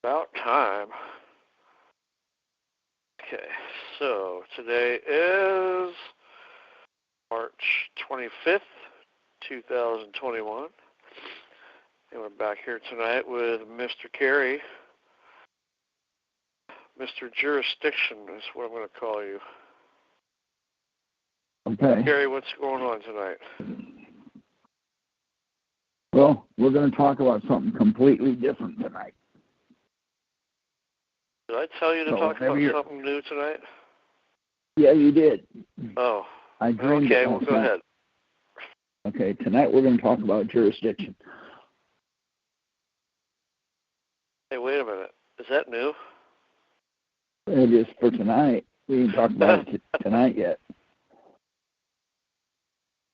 About time. Okay, so today is March 25th, 2021. And we're back here tonight with Mr. Carey. Mr. Jurisdiction is what I'm going to call you. Okay. Carey, what's going on tonight? Well, we're going to talk about something completely different tonight. Did I tell you to talk about something new tonight? Yeah, you did. Oh. I dreamed okay, well, go ahead. Okay, tonight we're going to talk about jurisdiction. Hey, wait a minute. Is that new? It is for tonight. We didn't talk about it tonight yet.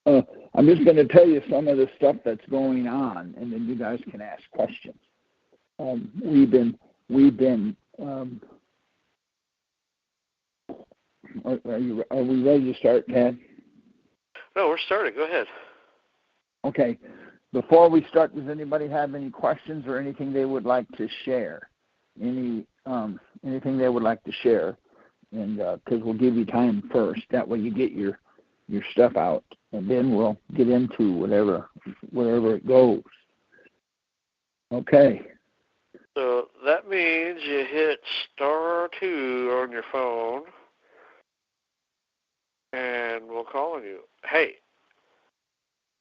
I'm just going to tell you some of the stuff that's going on, and then you guys can ask questions. We've been. Are we ready to start, Ted? No, we're starting. Go ahead. Okay. Before we start, does anybody have any questions or anything they would like to share? Anything they would like to share? And because we'll give you time first, that way you get your stuff out, and then we'll get into whatever it goes. Okay. So that means you hit *2 on your phone, and we'll call on you. Hey,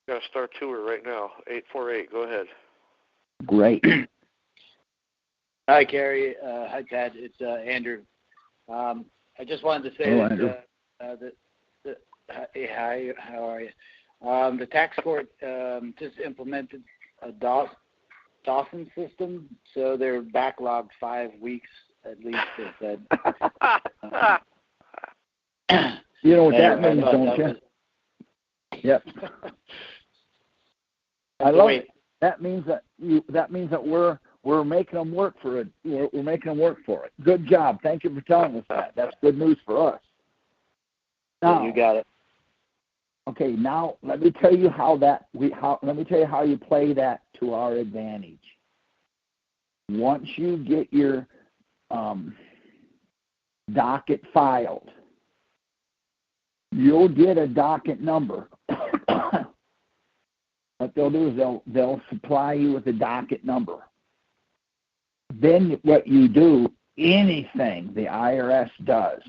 you got a *2 right now, 848. Go ahead. Great. Hi, Carey. Hi, Ted. It's Andrew. I just wanted to say hey, hi, how are you? The tax court just implemented a Dawson system, so they're backlogged 5 weeks at least, they said. You know what that means, don't you? Yep. I love it. That means that we're making them work for it. We're making them work for it. Good job. Thank you for telling us that. That's good news for us. Now, you got it. Okay, now let me tell you how you play that to our advantage. Once you get your docket filed, you'll get a docket number. What they'll do is they'll supply you with a docket number. Then what you do, anything the IRS does,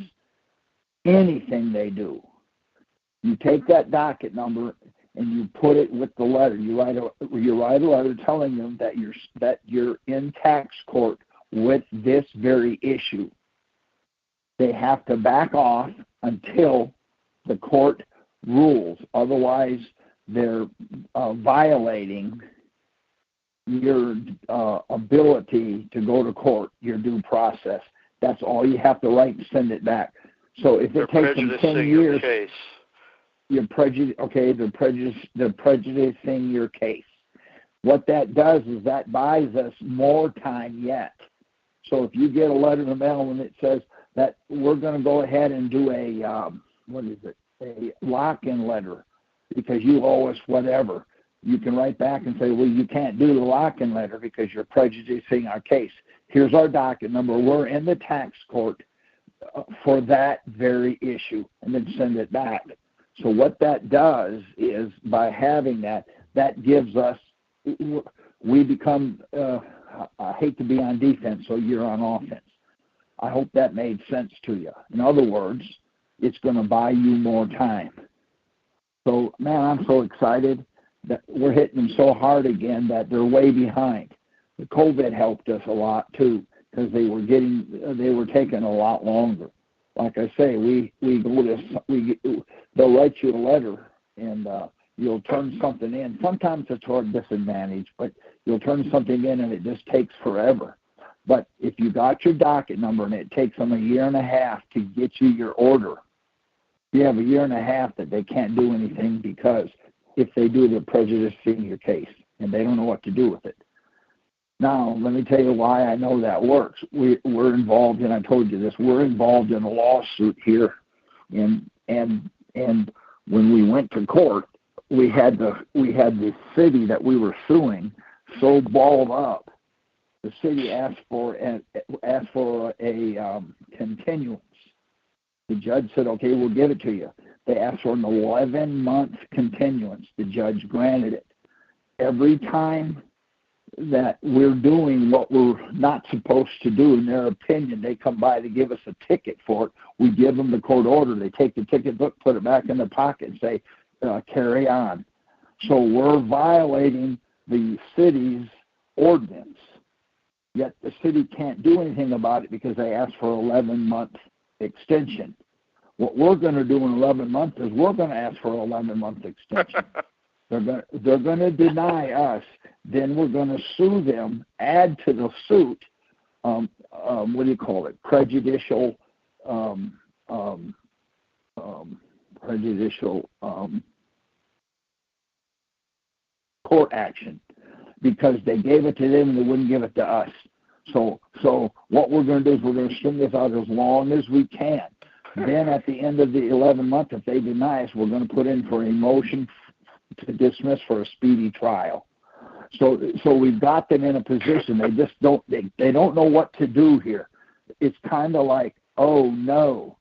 anything they do, you take that docket number and you put it with the letter. You write a letter telling them that you're in tax court with this very issue. They have to back off until the court rules. Otherwise, they're violating your ability to go to court, your due process. That's all you have to write and send it back. So if it takes them 10 years, they're prejudicing your case. What that does is that buys us more time yet. So if you get a letter in the mail and it says that we're going to go ahead and do a lock-in letter because you owe us whatever, you can write back and say, well, you can't do the lock-in letter because you're prejudicing our case. Here's our docket number. We're in the tax court for that very issue, and then send it back. So what that does is, by having that gives us, we become, I hate to be on defense, so you're on offense. I hope that made sense to you. In other words, it's going to buy you more time. So, man, I'm so excited that we're hitting them so hard again that they're way behind. The COVID helped us a lot, too, because they were taking a lot longer. Like I say, they'll write you a letter and you'll turn something in. Sometimes it's to our disadvantage, but you'll turn something in and it just takes forever. But if you got your docket number and it takes them 1.5 years to get you your order, you have 1.5 years that they can't do anything, because if they do, they're prejudicing your case and they don't know what to do with it. Now, let me tell you why I know that works. We're involved, and I told you this, we're involved in a lawsuit here. And when we went to court, we had the city that we were suing so balled up The city asked for a continuance. The judge said, okay, we'll give it to you. They asked for an 11-month continuance. The judge granted it. Every time that we're doing what we're not supposed to do, in their opinion, they come by to give us a ticket for it. We give them the court order. They take the ticket book, put it back in their pocket, and say, carry on. So we're violating the city's ordinance. Yet the city can't do anything about it because they asked for an 11-month extension. What we're going to do in 11 months is we're going to ask for an 11-month extension. They're going to deny us. Then we're going to sue them, add to the suit, what do you call it, prejudicial court action, because they gave it to them and they wouldn't give it to us. So what we're going to do is we're going to string this out as long as we can. Then at the end of the 11 months, if they deny us, we're going to put in for a motion to dismiss for a speedy trial. So we've got them in a position. They just don't know what to do here. It's kind of like, oh no.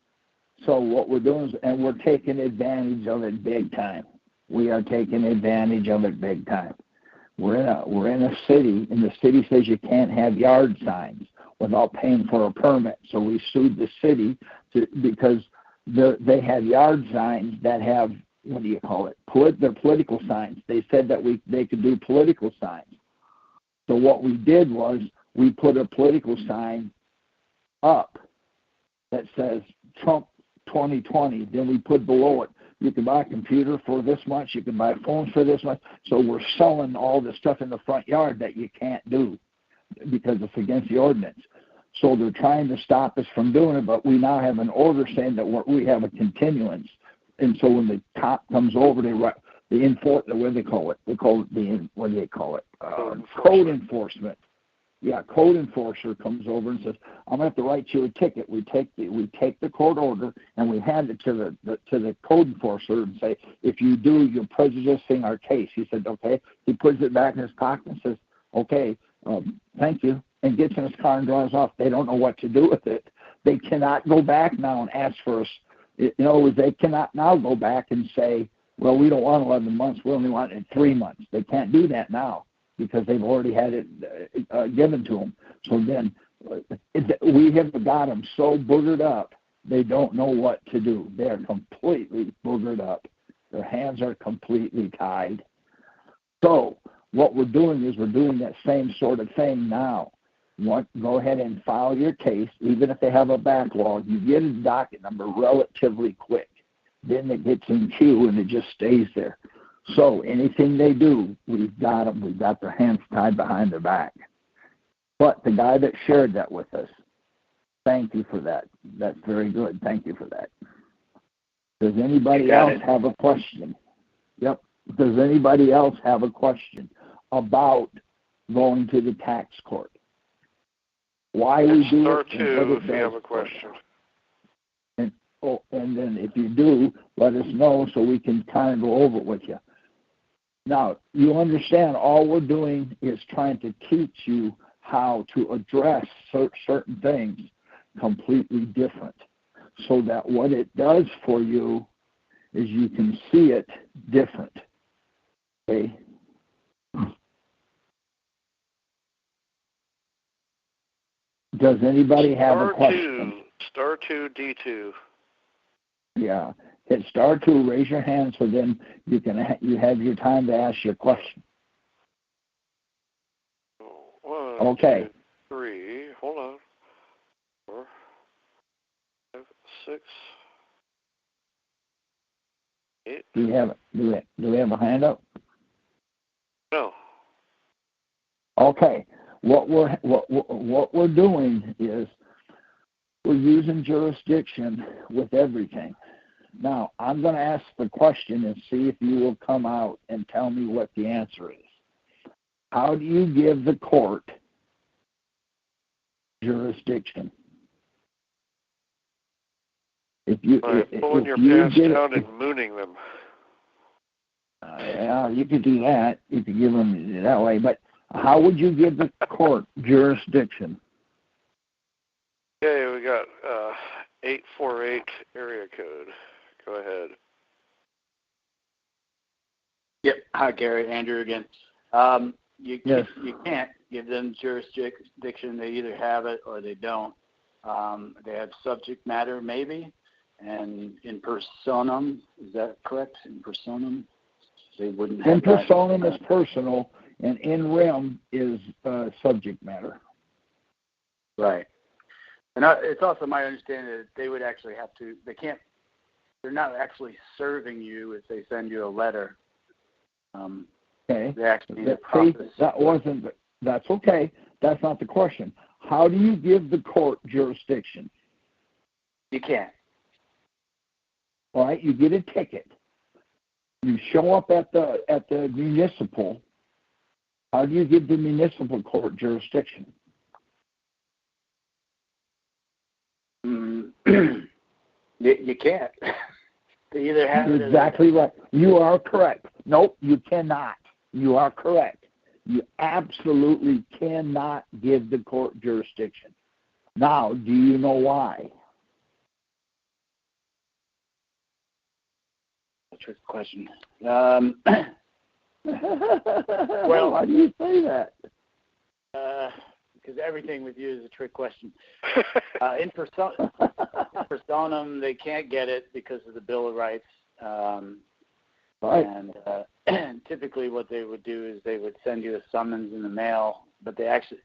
So what we're doing is, and we're taking advantage of it big time. We are taking advantage of it big time. We're in a city, and the city says you can't have yard signs without paying for a permit. So we sued the city because they have yard signs that have, what do you call it? They're political signs. They said that they could do political signs. So what we did was we put a political sign up that says Trump 2020. Then we put below it, you can buy a computer for this much, you can buy phones for this much. So we're selling all the stuff in the front yard that you can't do because it's against the ordinance. So they're trying to stop us from doing it, but we now have an order saying that we have a continuance. And so when the cop comes over, they write what do they call it? Code enforcement. Yeah, code enforcer comes over and says, I'm going to have to write you a ticket. We take the court order and we hand it to the code enforcer and say, if you do, you're prejudicing our case. He said, okay. He puts it back in his pocket and says, okay, thank you, and gets in his car and drives off. They don't know what to do with it. They cannot go back now and ask for us. In other words, they cannot now go back and say, well, we don't want 11 months. We only want it in 3 months. They can't do that now because they've already had it given to them. So then we have got them so boogered up, they don't know what to do. They're completely boogered up. Their hands are completely tied. So what we're doing is we're doing that same sort of thing now. Go ahead and file your case. Even if they have a backlog, you get a docket number relatively quick. Then it gets in queue and it just stays there. So anything they do, we've got them. We've got their hands tied behind their back. But the guy that shared that with us, thank you for that. That's very good. Thank you for that. Does anybody else have a question? Yep. Does anybody else have a question about going to the tax court? Why we do Star it? two if you have a question. And then if you do, let us know so we can kind of go over it with you. Now, you understand all we're doing is trying to teach you how to address certain things completely different, so that what it does for you is you can see it different. Okay? Does anybody have a question? Star 2, D2. Yeah. Hit star 2, raise your hand, so then you have your time to ask your question. 1, okay. 2, 3, hold on. 4, 5, 6, 8. Do we have a hand up? No. Okay. What we're doing is we're using jurisdiction with everything. Now, I'm going to ask the question and see if you will come out and tell me what the answer is. How do you give the court jurisdiction? Pulling your pants down and mooning them. Yeah, you could do that. You could give them that way. But How would you give the court jurisdiction? Okay, we got 848 area code. Go ahead. Yep. Hi, Gary. Andrew again. You can't give them jurisdiction. They either have it or they don't. They have subject matter, maybe, and in personam. Is that correct? In personam, they wouldn't have. In personam is personal, and in rem is subject matter. Right. And it's also my understanding that they would actually have to. They can't. They're not actually serving you if they send you a letter. Okay. They actually need to process. That's okay. That's not the question. How do you give the court jurisdiction? You can't. All right. You get a ticket. You show up at the municipal. How do you give the municipal court jurisdiction? You can't. They either have it. Exactly right. You are correct. Nope, you cannot. You are correct. You absolutely cannot give the court jurisdiction. Now, do you know why? A trick question. Well, why do you say that? Because everything with you is a trick question. In personam, they can't get it because of the Bill of Rights. Right. And typically what they would do is they would send you a summons in the mail, but they actually,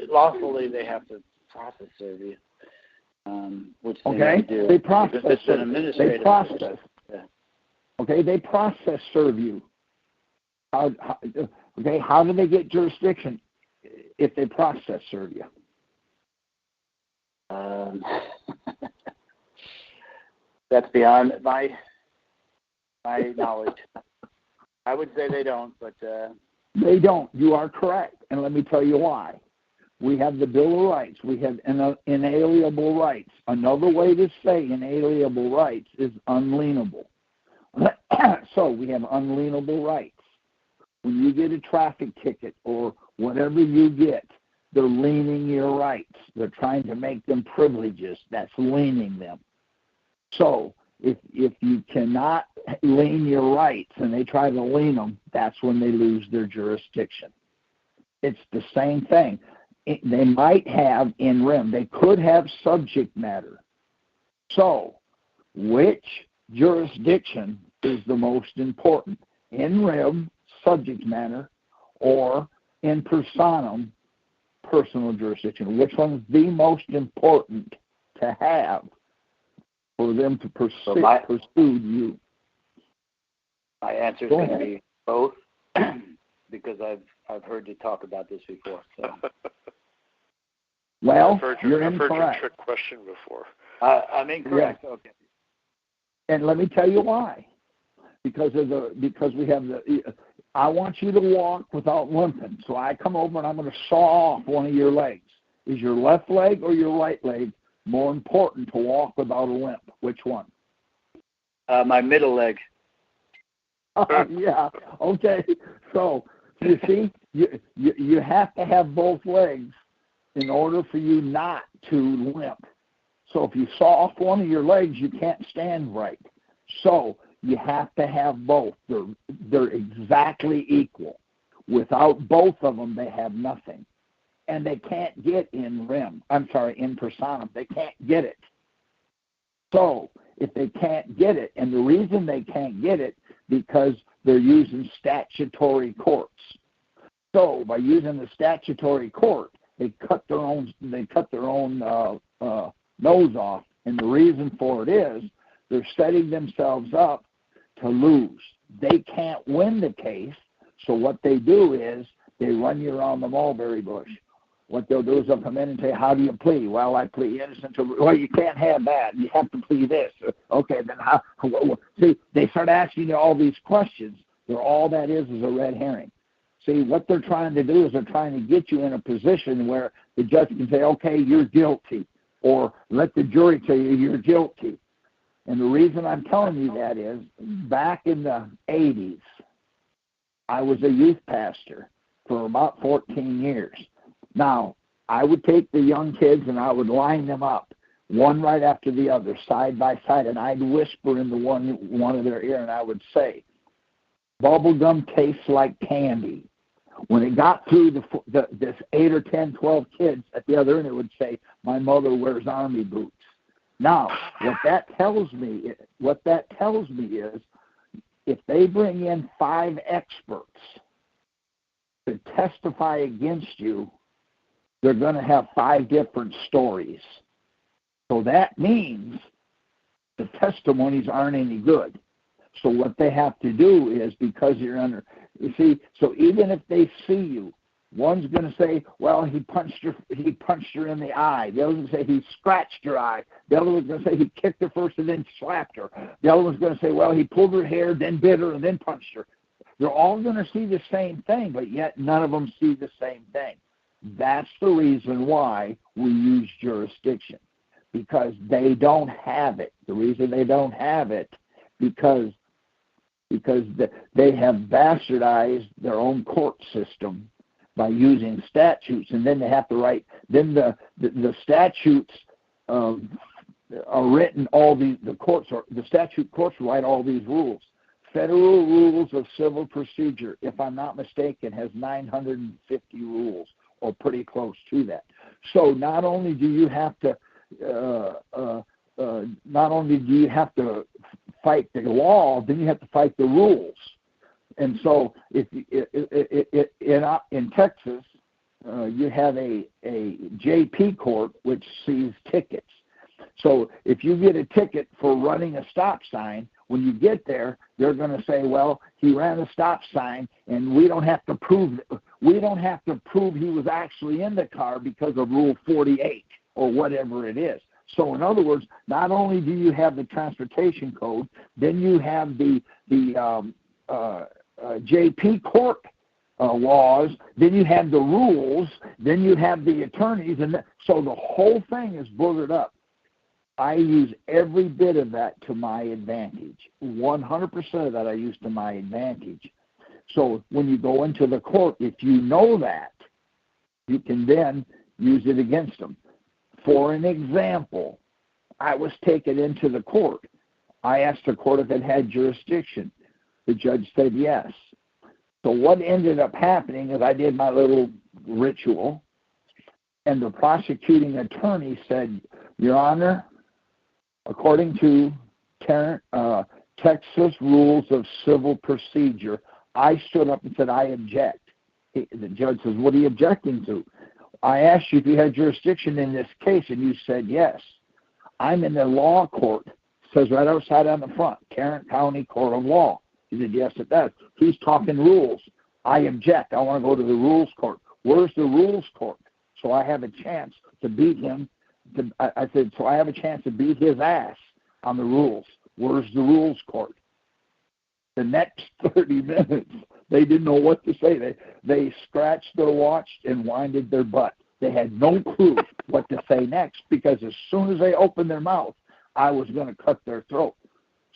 lawfully, they have to process serve you, which they never do. They process. It's an administrative. They process. Yeah. Okay, they process serve you. How do they get jurisdiction if they process serve you? That's beyond my knowledge. I would say they don't, but they don't. You are correct, and let me tell you why. We have the Bill of Rights. We have inalienable rights. Another way to say inalienable rights is unalienable. So we have unalienable rights. When you get a traffic ticket or whatever you get, they're leaning your rights. They're trying to make them privileges. That's leaning them. So if you cannot lien your rights and they try to lien them, that's when they lose their jurisdiction. It's the same thing. They might have in rem. They could have subject matter. So which jurisdiction is the most important? In rem, subject matter, or in personam, personal jurisdiction? Which one is the most important to have for them to pursue you? My answer is going to be both, because I've heard you talk about this before. So. Well, you're incorrect. I've heard your trick question before. I'm incorrect. Yes. Okay. And let me tell you why. Because we have I want you to walk without limping. So I come over and I'm going to saw off one of your legs. Is your left leg or your right leg more important to walk without a limp? Which one? My middle leg. Yeah. Okay. So you see, you have to have both legs in order for you not to limp. So if you saw off one of your legs, you can't stand right. So you have to have both. They're exactly equal. Without both of them, they have nothing. And they can't get in personam. They can't get it. So if they can't get it, and the reason they can't get it, because they're using statutory courts. So by using the statutory court, they cut their own nose off. And the reason for it is they're setting themselves up to lose. They can't win the case, so what they do is they run you around the mulberry bush. What they'll do is they'll come in and say, how do you plead? Well, I plead innocent. Well, you can't have that. You have to plead this. Okay, then how? See, they start asking you all these questions. All that is a red herring. See, what they're trying to do is they're trying to get you in a position where the judge can say, okay, you're guilty, or let the jury tell you you're guilty. And the reason I'm telling you that is back in the 80s, I was a youth pastor, for about 14 years. Now, I would take the young kids and I would line them up, one right after the other, side by side, and I'd whisper into one of their ear, and I would say, bubblegum tastes like candy. When it got through this 8 or 10, 12 kids at the other end, it would say, my mother wears army boots. Now, what that tells me is, if they bring in 5 experts to testify against you, they're going to have 5 different stories. So that means the testimonies aren't any good. So what they have to do is, because you're under, you see, so even if they see you, one's going to say, well, he punched her in the eye. The other one's going to say he scratched her eye. The other one's going to say he kicked her first and then slapped her. The other one's going to say, well, he pulled her hair, then bit her, and then punched her. They're all going to see the same thing, but yet none of them see the same thing. That's the reason why we use jurisdiction, because they don't have it. The reason they don't have it, because they have bastardized their own court system by using statutes, and then they have to write. Then the statutes are written. The statute courts write all these rules. Federal Rules of Civil Procedure, if I'm not mistaken, has 950 rules, or pretty close to that. So not only do you have to fight the law, then you have to fight the rules. And so, in Texas, you have a JP court which sees tickets. So if you get a ticket for running a stop sign, when you get there, they're going to say, well, he ran a stop sign, and we don't have to prove he was actually in the car because of Rule 48 or whatever it is. So in other words, not only do you have the transportation code, then you have the JP court laws, then you have the rules, then you have the attorneys, and so the whole thing is boogered up. I use every bit of that to my advantage. 100% of that I use to my advantage. So when you go into the court, if you know that, you can then use it against them. For an example, I was taken into the court. I asked the court if it had jurisdiction. The judge said yes. So what ended up happening is I did my little ritual, and the prosecuting attorney said, Your Honor, according to Texas Rules of Civil Procedure, I stood up and said, I object. The judge says, what are you objecting to? I asked you if you had jurisdiction in this case, and you said yes. I'm in the law court. It says right outside on the front, Tarrant County Court of Law. He said, yes, it does. He's talking rules. I object. I want to go to the rules court. Where's the rules court? So I have a chance to beat him. I said, so I have a chance to beat his ass on the rules. Where's the rules court? The next 30 minutes, they didn't know what to say. They scratched their watch and winded their butt. They had no clue what to say next, because as soon as they opened their mouth, I was going to cut their throat.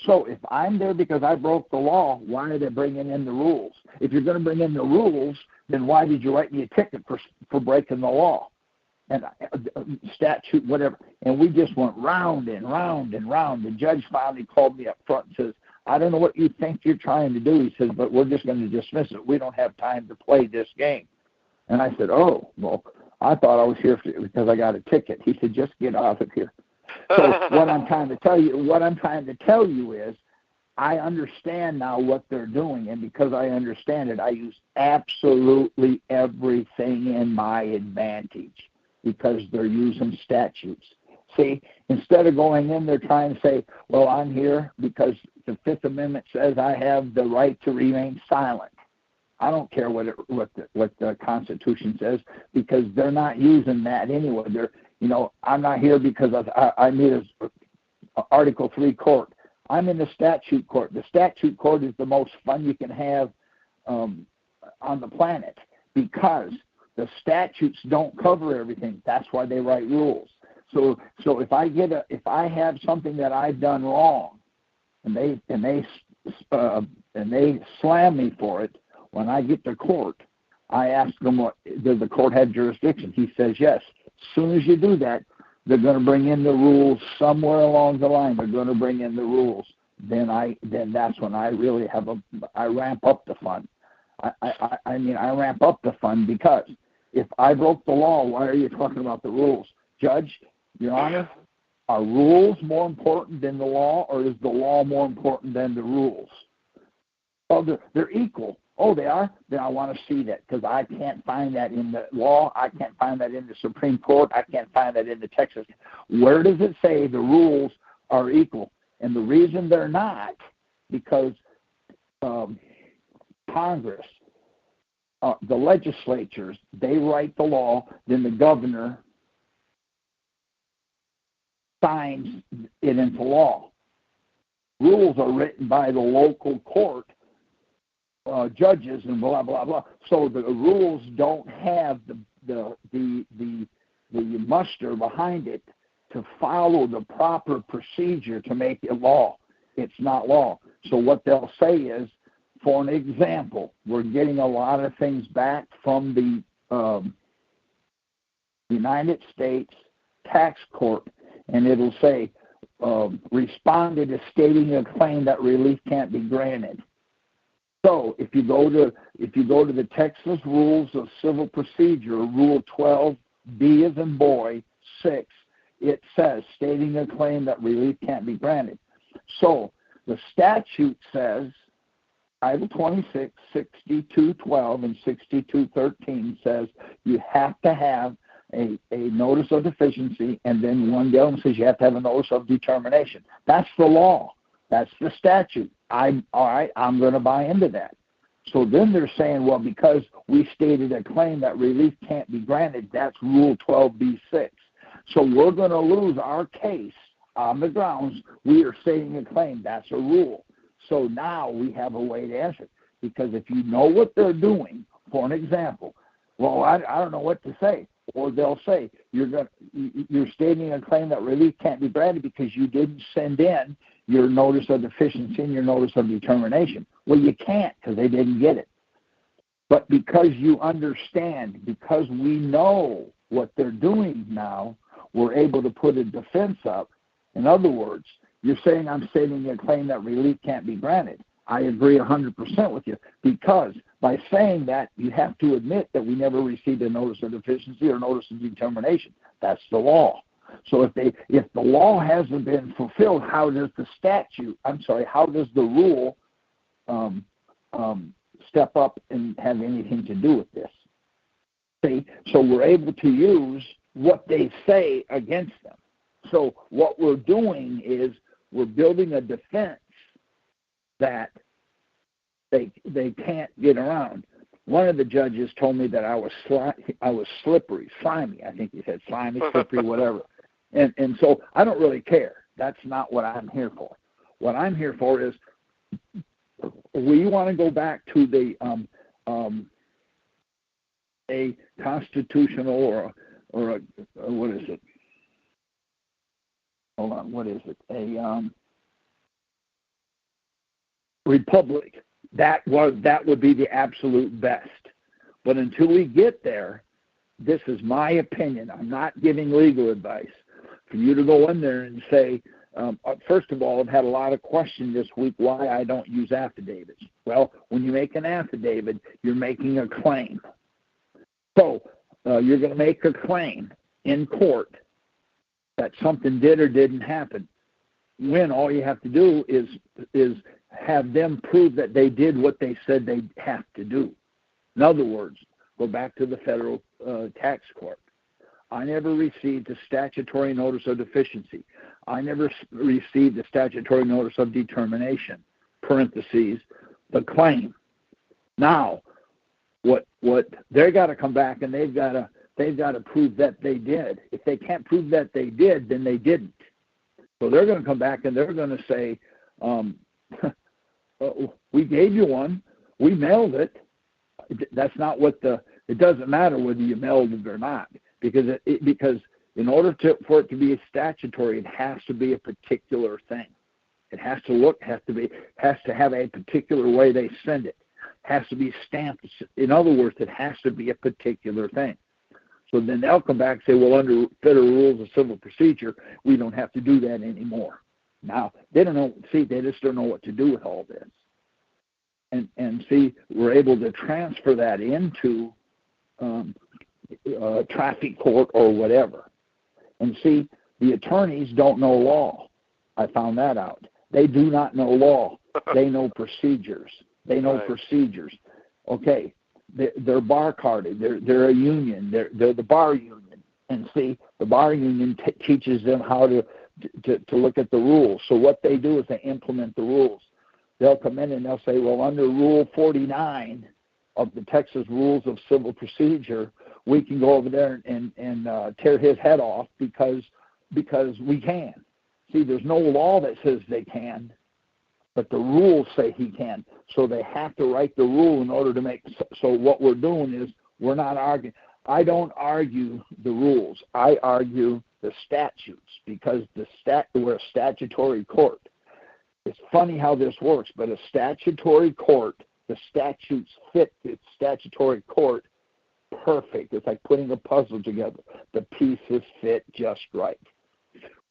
So if I'm there because I broke the law, why are they bringing in the rules? If you're going to bring in the rules, then why did you write me a ticket for breaking the law? And statute, whatever. And we just went round and round and round. The judge finally called me up front and says, I don't know what you think you're trying to do. He says, but we're just going to dismiss it. We don't have time to play this game. And I said, oh, well, I thought I was here because I got a ticket. He said, just get out of here. So what I'm trying to tell you is, I understand now what they're doing, and because I understand it, I use absolutely everything in my advantage, because they're using statutes. See, instead of going in there trying to say, well, I'm here because the Fifth Amendment says I have the right to remain silent. I don't care what the Constitution says, because they're not using that anyway. I'm not here because I need an Article 3 court. I'm in the statute court. The statute court is the most fun you can have on the planet, because the statutes don't cover everything. That's why they write rules. So if I have something that I've done wrong, and they slam me for it, when I get to court, I asked him, does the court have jurisdiction? He says yes. As soon as you do that, they're going to bring in the rules somewhere along the line. They're going to bring in the rules. Then that's when I really I ramp up the fun. I ramp up the fun, because if I broke the law, why are you talking about the rules? Judge, Your Honor, are rules more important than the law, or is the law more important than the rules? Well, they're equal. Oh, they are? Then I want to see that, because I can't find that in the law. I can't find that in the Supreme Court. I can't find that in the Texas. Where does it say the rules are equal? And the reason they're not, because Congress, the legislatures, they write the law, then the governor signs it into law. Rules are written by the local court judges and blah blah blah. So the rules don't have the muster behind it to follow the proper procedure to make it law. It's not law. So what they'll say is, for an example, we're getting a lot of things back from the United States Tax Court, and it'll say responded is stating a claim that relief can't be granted. So if you go to the Texas Rules of Civil Procedure, Rule 12B as in boy 6, it says stating a claim that relief can't be granted. So the statute says, Title 26, 6212 and 6213 says you have to have a notice of deficiency, and then one of them says you have to have a notice of determination. That's the law. That's the statute. I'm going to buy into that. So then they're saying, well, because we stated a claim that relief can't be granted, that's Rule 12b-6. So we're going to lose our case on the grounds we are stating a claim. That's a rule. So now we have a way to answer it. Because if you know what they're doing, for an example, well, I don't know what to say. Or they'll say, you're stating a claim that relief can't be granted because you didn't send in your notice of deficiency and your notice of determination. Well, you can't, because they didn't get it. But because you understand, because we know what they're doing now, we're able to put a defense up. In other words, you're saying I'm stating a claim that relief can't be granted. I agree 100% with you, because by saying that, you have to admit that we never received a notice of deficiency or notice of determination. That's the law. So if the law hasn't been fulfilled, how does the rule step up and have anything to do with this? See, so we're able to use what they say against them. So what we're doing is we're building a defense that they can't get around. One of the judges told me that I was slippery, slimy. I think he said slimy, slippery, whatever. And so I don't really care. That's not what I'm here for. What I'm here for is, we want to go back to the a constitutional or a what is it? Hold on, what is it? A republic. That would be the absolute best. But until we get there, this is my opinion. I'm not giving legal advice. For you to go in there and say, first of all, I've had a lot of questions this week why I don't use affidavits. Well, when you make an affidavit, you're making a claim. So you're going to make a claim in court that something did or didn't happen. When all you have to do is have them prove that they did what they said they have to do. In other words, go back to the federal tax court. I never received a statutory notice of deficiency. I never received a statutory notice of determination, parentheses, the claim. Now, what they got to come back and they've got to prove that they did. If they can't prove that they did, then they didn't. So they're going to come back and they're going to say, we gave you one, we mailed it. That's not what it doesn't matter whether you mailed it or not, because in order for it to be a statutory, it has to be a particular thing. It has to have a particular way they send it. has to be stamped. In other words, it has to be a particular thing. So then they'll come back and say, well, under federal rules of civil procedure, we don't have to do that anymore. Now, they don't know, see, they just don't know what to do with all this. And see, we're able to transfer that into traffic court or whatever. And see, the attorneys don't know law. I found that out. They do not know law. They know procedures. They know procedures. Okay, they're bar carded. They're a union. They're the bar union. And see, the bar union teaches them how to look at the rules. So what they do is they implement the rules. They'll come in and they'll say, well, under Rule 49 of the Texas Rules of Civil Procedure, we can go over there and tear his head off because we can. See, there's no law that says they can, but the rules say he can. So they have to write the rule in order to make. So what we're doing is we're not arguing. I don't argue the rules. I argue the statutes because we're a statutory court. It's funny how this works, but a statutory court, the statutes fit the statutory court perfect. It's like putting a puzzle together. The pieces fit just right.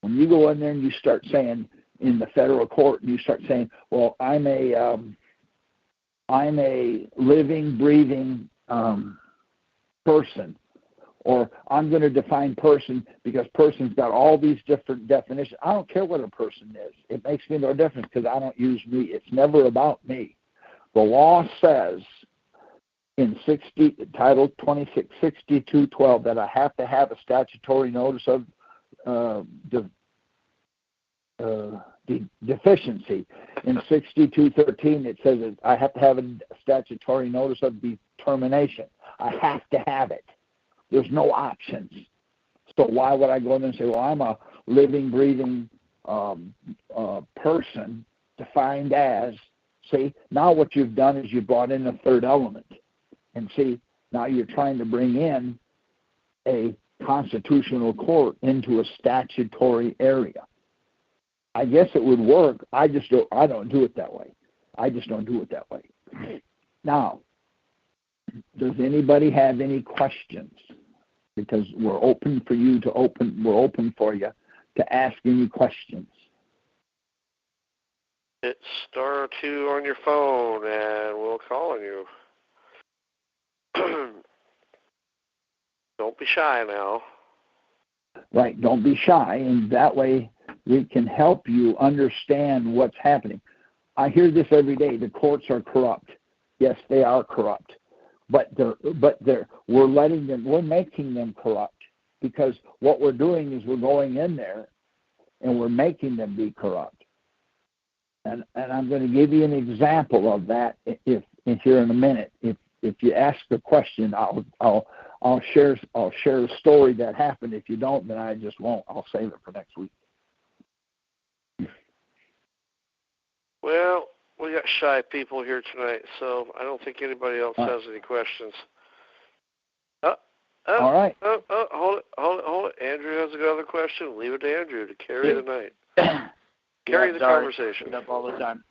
When you go in there and you start saying in the federal court, and you start saying, well, I'm a living, breathing person, or I'm going to define person because person's got all these different definitions. I don't care what a person is. It makes me no difference because I don't use me. It's never about me. The law says in Title 26, 6212 that I have to have a statutory notice of deficiency. In 6213 it says that I have to have a statutory notice of determination. I have to have it. There's no options. So why would I go in there and say, well, I'm a living, breathing person defined as, see, now what you've done is you brought in a third element. And see, now you're trying to bring in a constitutional court into a statutory area. I guess it would work. I don't do it that way. I just don't do it that way. Now, does anybody have any questions? Because we're open for you to ask any questions. Hit *2 on your phone and we'll call on you. Don't be shy now. Right, don't be shy, and that way we can help you understand what's happening. I hear this every day. The courts are corrupt. Yes, they are corrupt. But we're making them corrupt, because what we're doing is we're going in there and we're making them be corrupt. And I'm going to give you an example of that if here in a minute. If you ask the question, I'll share a story that happened. If you don't, then I just won't. I'll save it for next week. Well, we got shy people here tonight, so I don't think anybody else has any questions. All right. Hold it. Andrew has another question. Leave it to Andrew to carry the night. Carry the conversation. Up all the time.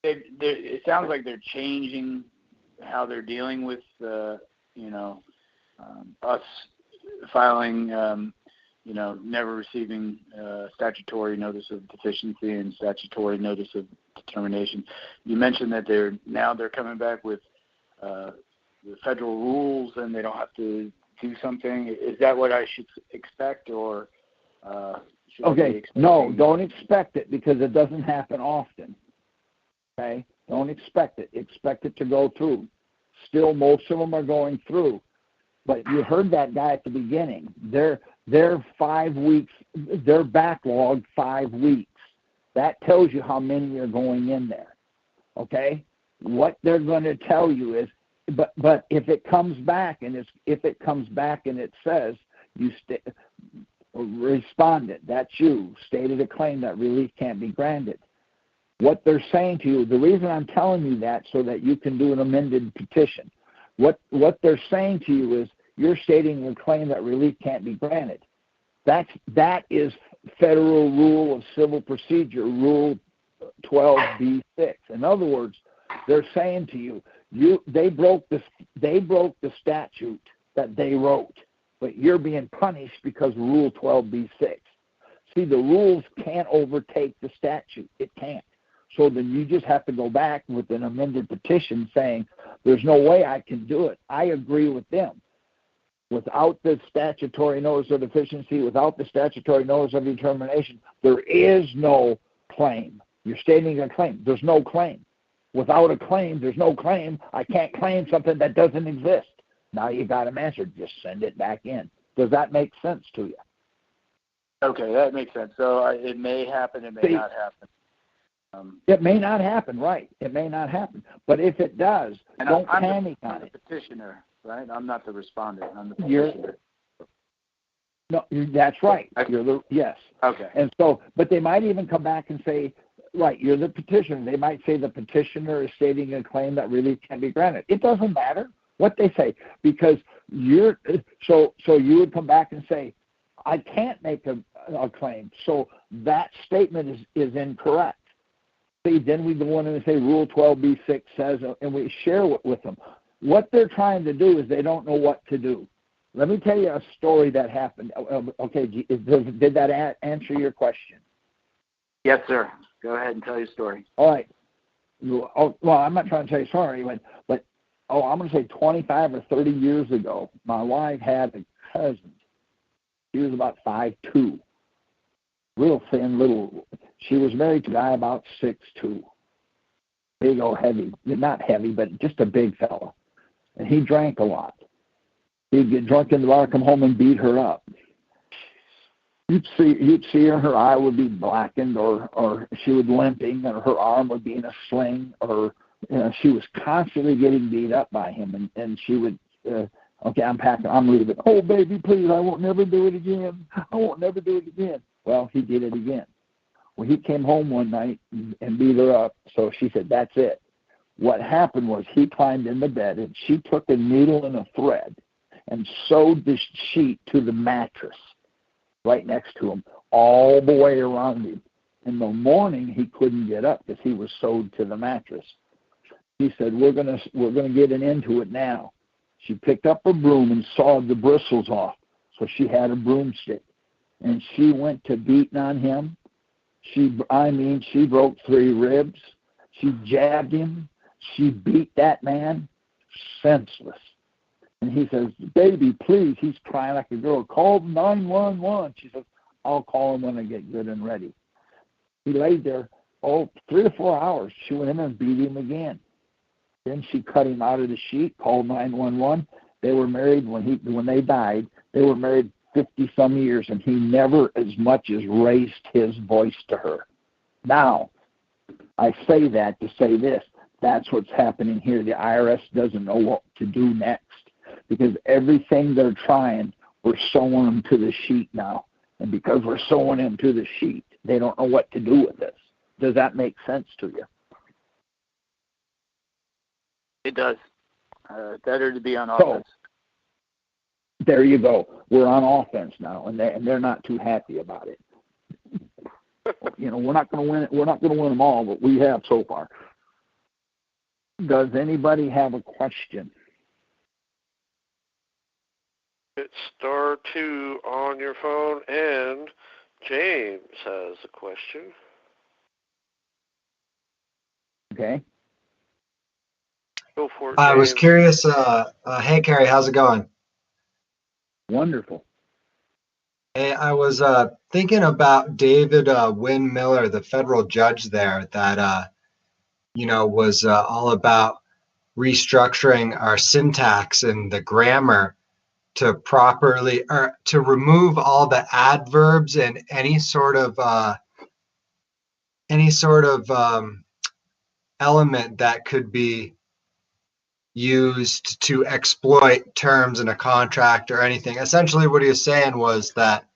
It sounds like they're changing how they're dealing with, us filing, never receiving statutory notice of deficiency and statutory notice of determination. You mentioned that they're coming back with the federal rules and they don't have to do something. Is that what I should expect, or okay? No, don't expect it, because it doesn't happen often. Okay, don't expect it. Expect it to go through. Still, most of them are going through. But you heard that guy at the beginning. They're 5 weeks. They're backlogged 5 weeks. That tells you how many are going in there. Okay, what they're going to tell you is, but if it comes back and it says you respondent, that's you, stated a claim that relief can't be granted. What they're saying to you, the reason I'm telling you that so that you can do an amended petition. What they're saying to you is you're stating a claim that relief can't be granted. That is Federal Rule of Civil Procedure, Rule 12b-6. In other words, they're saying to you, they broke the statute that they wrote, but you're being punished because of Rule 12b-6. See, the rules can't overtake the statute. It can't. So then you just have to go back with an amended petition saying, there's no way I can do it. I agree with them. Without the statutory notice of deficiency, without the statutory notice of determination, there is no claim. You're stating a claim. There's no claim. Without a claim, there's no claim. I can't claim something that doesn't exist. Now you got them answered. Just send it back in. Does that make sense to you? Okay, that makes sense. So it may happen, it may not happen. It may not happen, right. It may not happen. But if it does, don't panic on it. I'm the petitioner, right? I'm not the respondent. I'm the petitioner. No, that's right. Yes. Okay. And so, but they might even come back and say, right, you're the petitioner. They might say the petitioner is stating a claim that really can be granted. It doesn't matter what they say, because so you would come back and say, I can't make a claim. So that statement is incorrect. See, then we go in and say Rule 12b-6 says, and we share it with them. What they're trying to do is they don't know what to do. Let me tell you a story that happened. Okay, did that answer your question? Yes, sir. Go ahead and tell your story. All right. Well, I'm not trying to tell you sorry, but I'm going to say 25 or 30 years ago, my wife had a cousin. She was about 5'2", real thin, little. She was married to a guy about 6'2", big old heavy, not heavy, but just a big fella. And he drank a lot. He'd get drunk in the bar, come home and beat her up. You'd see her eye would be blackened, or she would limping, or her arm would be in a sling, or she was constantly getting beat up by him, and she would, okay, I'm packing, I'm leaving. Oh, baby, please, I won't never do it again. I won't never do it again. Well, he did it again. Well, he came home one night and beat her up, so she said, that's it. What happened was he climbed in the bed, and she took a needle and a thread and sewed the sheet to the mattress right next to him, all the way around him. In the morning, he couldn't get up because he was sewed to the mattress. He said, we're gonna get an end to it now. She picked up a broom and sawed the bristles off, so she had a broomstick, and she went to beating on him. She broke 3 ribs. She jabbed him. She beat that man senseless. And he says, baby, please, he's crying like a girl. Call 911. She says, I'll call him when I get good and ready. He laid there, 3 to 4 hours. She went in and beat him again. Then she cut him out of the sheet, called 911. They were married when they died. They were married 50-some years, and he never as much as raised his voice to her. Now, I say that to say this. That's what's happening here. The IRS doesn't know what to do next, because everything they're trying, we're sewing them to the sheet now. And because we're sewing them to the sheet, they don't know what to do with this. Does that make sense to you? It does. Better to be on offense. So, there you go. We're on offense now, and they're not too happy about it. We're not going to win. We're not going to win them all, but we have so far. Does anybody have a question? It's *2 on your phone, and James has a question. Okay. Go for it, I was James. curious. Hey, Carrie, how's it going? Wonderful. Hey, I was thinking about David Wynn Miller, the federal judge there, that was all about restructuring our syntax and the grammar to properly, or to remove all the adverbs and any sort of element that could be used to exploit terms in a contract or anything. Essentially what he was saying was that,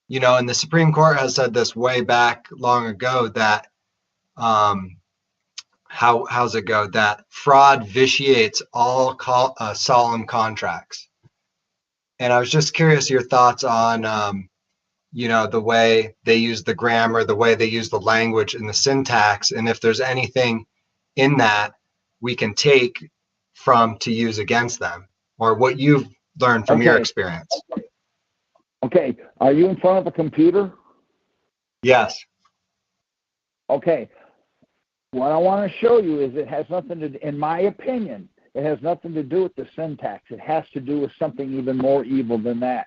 and the Supreme Court has said this way back long ago, that how's it go? That fraud vitiates all solemn contracts. And I was just curious your thoughts on the way they use the grammar, the way they use the language and the syntax. And if there's anything in that we can take from to use against them, or what you've learned from your experience. Okay. Are you in front of a computer? Yes. Okay. What I want to show you is it has nothing to, in my opinion, it has nothing to do with the syntax. It has to do with something even more evil than that.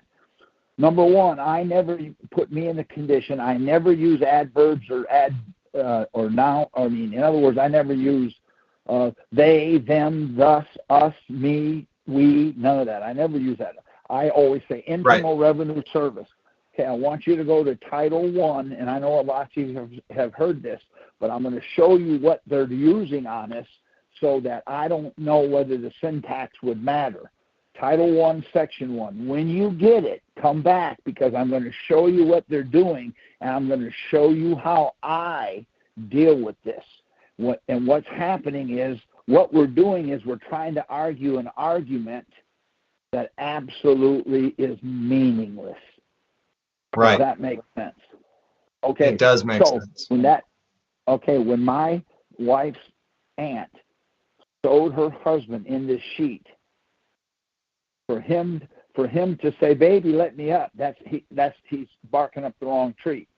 Number one, I never put me in the condition. I never use adverbs or or noun. I mean, in other words, I never use they, them, thus, us, me, we. None of that. I never use that. I always say Internal Revenue Service. Okay, I want you to go to Title I, and I know a lot of you have heard this, but I'm going to show you what they're using on this so that I don't know whether the syntax would matter. Title I, Section 1. When you get it, come back, because I'm going to show you what they're doing, and I'm going to show you how I deal with this. What's happening is, what we're doing is we're trying to argue an argument that absolutely is meaningless. Right. Does that make sense? Okay. It does make sense. When my wife's aunt sewed her husband in this sheet, for him to say, "Baby, let me up," he's barking up the wrong tree.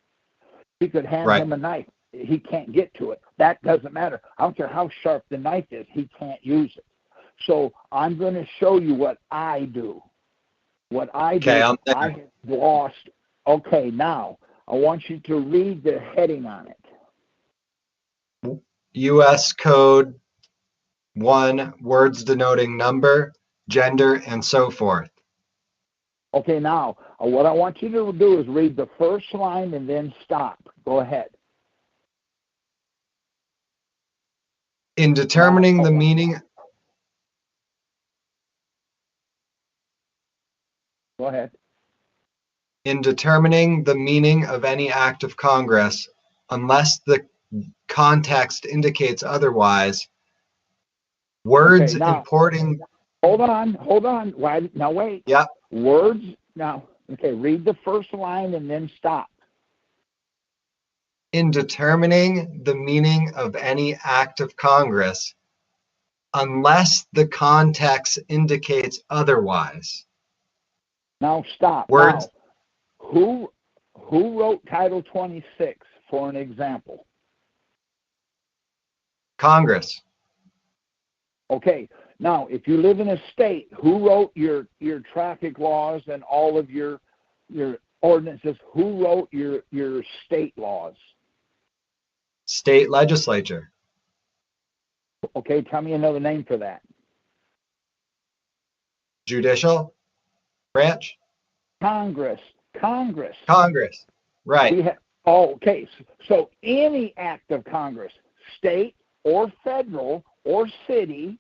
He could hand him a knife. He can't get to it. That doesn't matter. I don't care how sharp the knife is. He can't use it. So I'm going to show you what I do. What I do, I have lost. Okay, now I want you to read the heading on it. U.S. Code 1, words denoting number, gender, and so forth. Okay, now what I want you to do is read the first line and then stop. Go ahead. In determining the meaning. Go ahead. In determining the meaning of any act of Congress, unless the context indicates otherwise, words importing. Hold on. Now wait. Yeah. Words. Now, okay, read the first line and then stop. In determining the meaning of any act of Congress, unless the context indicates otherwise. Now stop. Words. Now, who wrote Title 26 for an example? Congress. Okay. Now, if you live in a state, who wrote your traffic laws and all of your ordinances? Who wrote your state laws? State legislature. Okay, tell me another name for that. Judicial branch. Congress. Right. Okay, so any act of Congress, state or federal or city.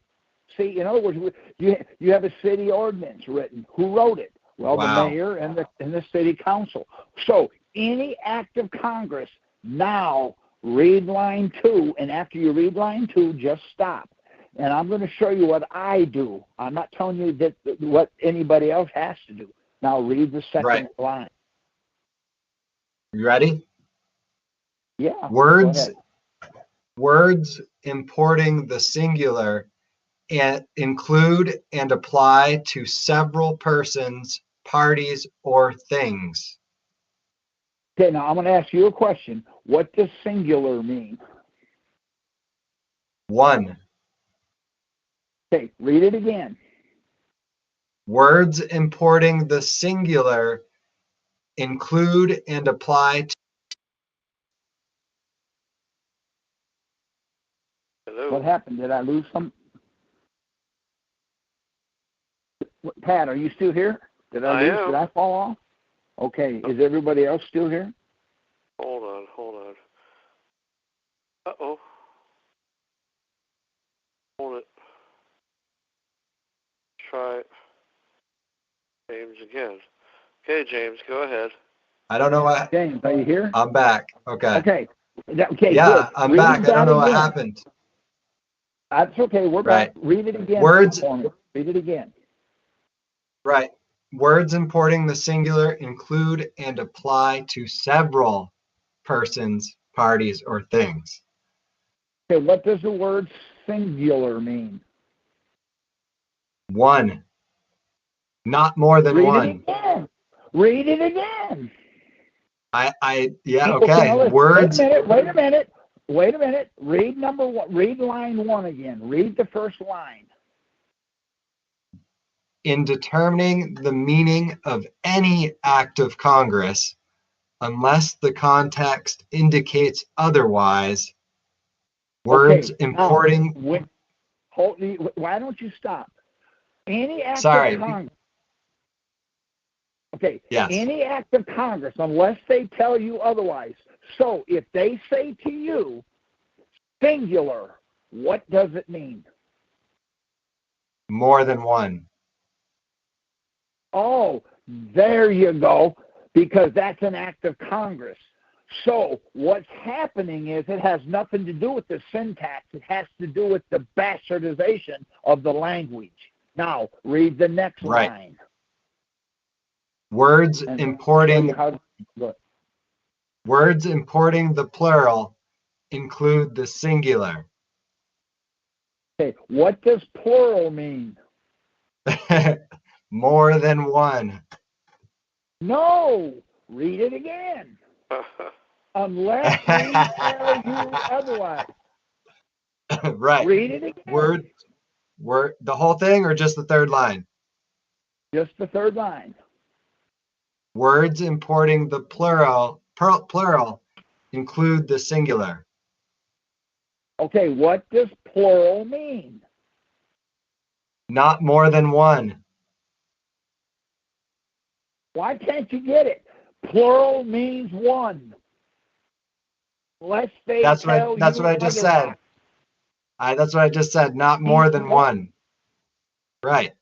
See, in other words, you have a city ordinance written. Who wrote it? Well, the mayor and the city council. So any act of Congress, now read line 2, and after you read line 2, just stop. And I'm going to show you what I do. I'm not telling you that what anybody else has to do. Now read the second line. You ready? Yeah. Words importing the singular and include and apply to several persons, parties, or things. Okay, now I'm going to ask you a question. What does singular mean? One. Okay, read it again. Words importing the singular include and apply to. Hello. What happened? Did I lose some? Pat, are you still here? Did I fall off? Okay, is everybody else still here? Hold on. Uh-oh. Hold it. Try James again. Okay, James, go ahead. I don't know what. James, are you here? I'm back. Okay. Okay. Yeah, good. I'm back. I don't know what again. happened. That's okay. We're back. Read it again. Words. Read it again. Right. words importing the singular include and apply to several persons, parties, or things. Okay, what does the word singular mean? One. Not more than one. Read it again. Read it again. Yeah, People okay. Words. Wait a minute. Read number one. Read line one again. Read the first line. In determining the meaning of any act of Congress, unless the context indicates otherwise, words importing. Why don't you stop? Any act Sorry. of Congress. Okay. Yes. Any act of Congress, unless they tell you otherwise. So if they say to you, singular, what does it mean? More than one. Oh, there you go, because that's an act of Congress. So what's happening is it has nothing to do with the syntax. It has to do with the bastardization of the language. Now, read the next line. Words importing the plural include the singular. Okay, what does plural mean? More than one. No, read it again. Unless we tell you otherwise. Right. Read it again. Word, the whole thing or just the third line? Just the third line. Words importing the plural include the singular. Okay, what does plural mean? Not more than one. Why can't you get it? Plural means one. Unless they That's what I just said. That's what I just said. Not more than one. Right.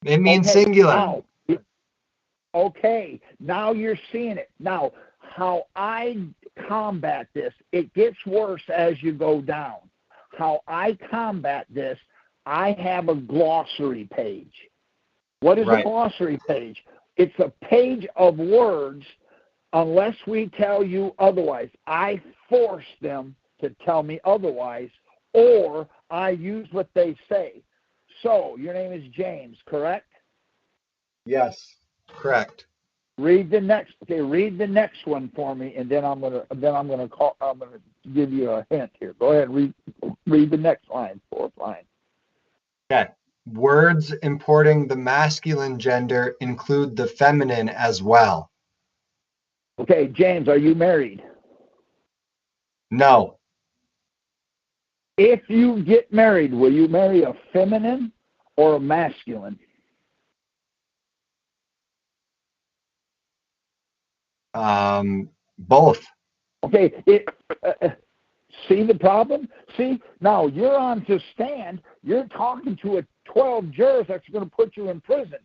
It means singular. Now you're seeing it. Now, how I combat this, it gets worse as you go down. How I combat this, I have a glossary page. What is a glossary page? It's a page of words unless we tell you otherwise. I force them to tell me otherwise, or I use what they say. So, your name is James, correct? Yes, correct. Read the next one for me, and then I'm gonna give you a hint here. Go ahead, read the next line, fourth line. Okay. Words importing the masculine gender include the feminine as well. Okay, James, are you married? No. If you get married, will you marry a feminine or a masculine? Both. Okay. See the problem? See, now you're on to stand. You're talking to 12 jurors that's going to put you in prison.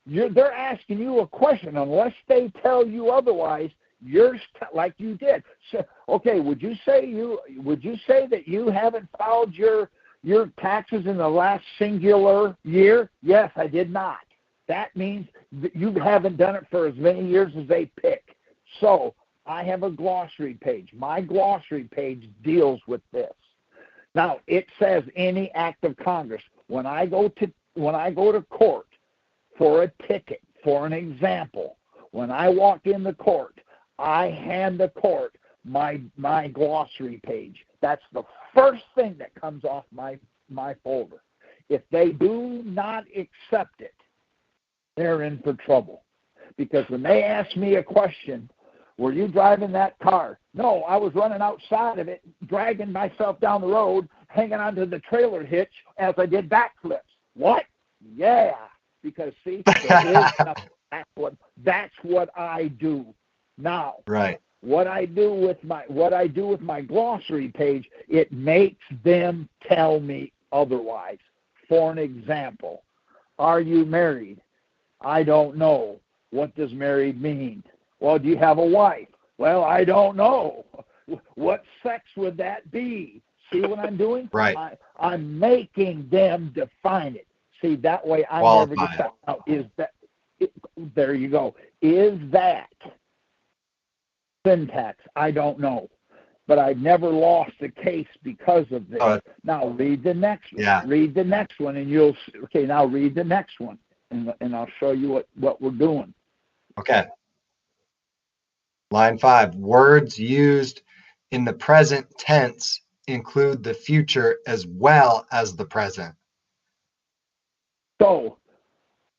They're asking you a question. Unless they tell you otherwise, you're like you did. So, okay, would you say that you haven't filed your taxes in the last singular year? Yes, I did not. That means that you haven't done it for as many years as they pick. So I have a glossary page. My glossary page deals with this. Now, it says any act of Congress. When I go to court for a ticket, for an example, when I walk in the court, I hand the court my glossary page. That's the first thing that comes off my folder. If they do not accept it, they're in for trouble. Because when they ask me a question, were you driving that car? No, I was running outside of it, dragging myself down the road, hanging onto the trailer hitch as I did backflips. What? Yeah. Because see, there is that's what I do. Now, what I do with my glossary page, it makes them tell me otherwise. For an example, are you married? I don't know. What does married mean? Well, do you have a wife? Well, I don't know. What sex would that be? See what I'm doing? Right. I'm making them define it. See, that way I never get that. Now, there you go. Is that syntax? I don't know. But I've never lost a case because of this. Now read the next one. Yeah. Read the next one, and you'll, okay, now read the next one, and I'll show you what we're doing. Okay. Line 5, words used in the present tense include the future as well as the present. So,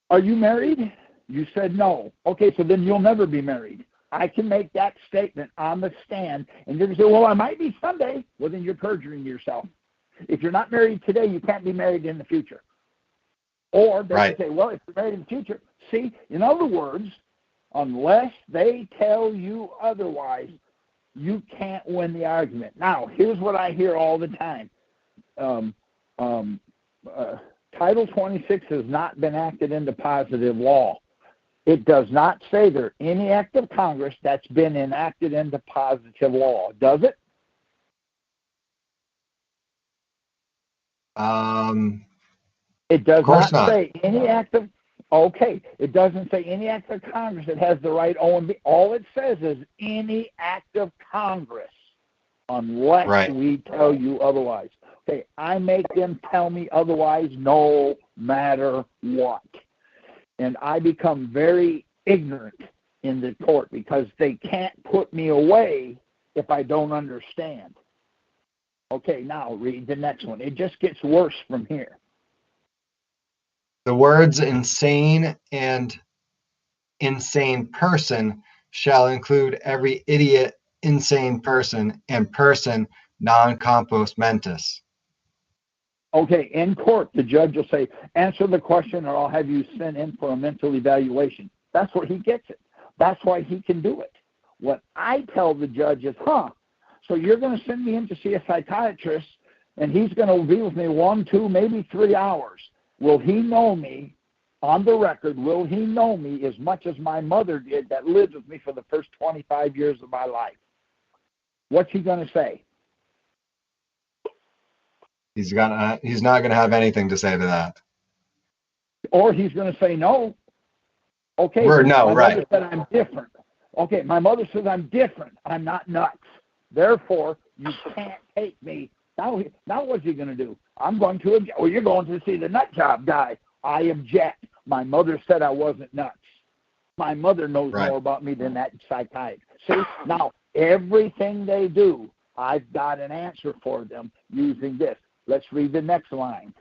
are you married? You said no. Okay, so then you'll never be married. I can make that statement on the stand, and you're going to say, well, I might be someday. Well, then you're perjuring yourself. If you're not married today, you can't be married in the future. Or they can say, well, if you're married in the future, see, in other words, unless they tell you otherwise, you can't win the argument. Now, here's what I hear all the time. Title 26 has not been acted into positive law. It does not say there any act of Congress that's been enacted into positive law, does it? It does not say any act of, okay, it doesn't say any act of Congress that has the right O&B. All it says is any act of Congress, unless we tell you otherwise. Okay, I make them tell me otherwise no matter what. And I become very ignorant in the court because they can't put me away if I don't understand. Okay, now read the next one. It just gets worse from here. The words insane and insane person shall include every idiot, insane person, and person non compos mentis. Okay, in court, the judge will say, answer the question or I'll have you sent in for a mental evaluation. That's where he gets it. That's why he can do it. What I tell the judge is, so you're going to send me in to see a psychiatrist, and he's going to be with me 1, 2, maybe 3 hours. Will he know me, on the record, will he know me as much as my mother did that lived with me for the first 25 years of my life? What's he going to say? He's not going to have anything to say to that. Or he's going to say no. Okay, my mother said I'm different. Okay, my mother says I'm different. I'm not nuts. Therefore, you can't take me. Now what's he going to do? I'm going to object. Well, you're going to see the nut job guy. I object. My mother said I wasn't nuts. My mother knows more about me than that psychiatrist. See, now everything they do, I've got an answer for them using this. Let's read the next line.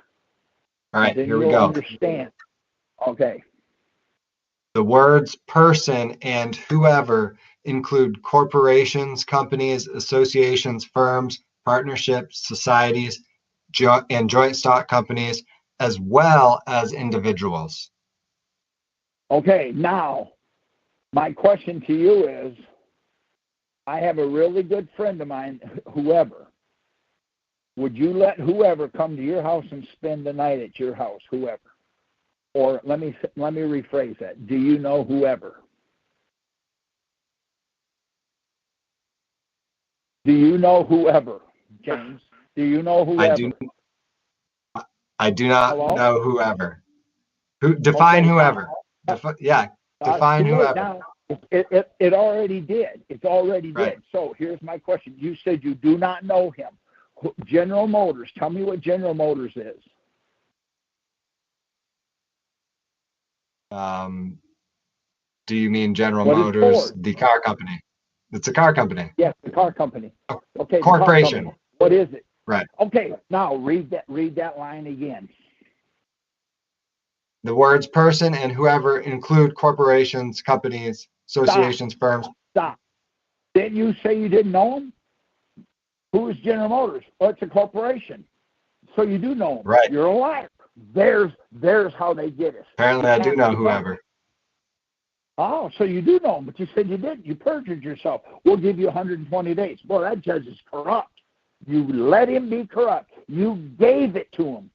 All right, then here we go. Understand. Okay. The words person and whoever include corporations, companies, associations, firms, partnerships, societies, and joint stock companies, as well as individuals. Okay, now, my question to you is, I have a really good friend of mine, whoever. Would you let whoever come to your house and spend the night at your house, whoever? Or let me rephrase that. Do you know whoever? Do you know whoever, James? Do you know whoever? I do not know whoever. Define whoever. Define whoever. Now, it already did. It's already did. So here's my question. You said you do not know him. General Motors. Tell me what General Motors is. Do you mean General Motors, the car company? It's a car company. Yes, the car company. Okay. Corporation. Company. What is it? Right. Okay. Now read that line again. The words person and whoever include corporations, companies, associations, firms. Stop. Didn't you say you didn't know him? Who is General Motors? Well, it's a corporation. So you do know him. Right. You're a liar. There's how they get us. Apparently I do know whoever. Oh, so you do know him, but you said you didn't. You perjured yourself. We'll give you 120 days. Boy, that judge is corrupt. You let him be corrupt. You gave it to him.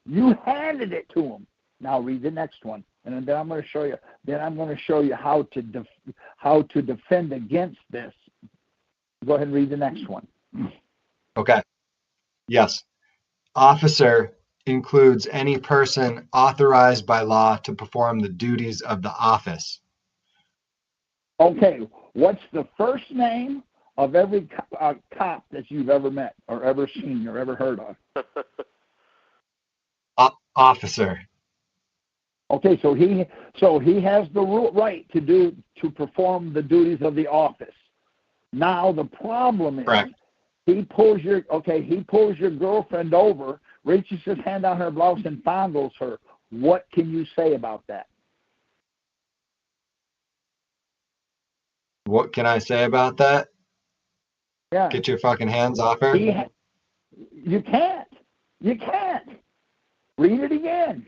You handed it to him. Now read the next one, and then I'm going to show you. Then I'm going to show you how to defend against this. Go ahead and read the next one. Okay. Yes. Officer includes any person authorized by law to perform the duties of the office. Okay, what's the first name of every cop that you've ever met or ever seen or ever heard of? Officer. Okay, so he has the right to perform the duties of the office. Now the problem is, Correct. he pulls your girlfriend over, reaches his hand down her blouse and fondles her. What can you say about that? What can I say about that? Yeah. Get your fucking hands off her. You can't. You can't. Read it again.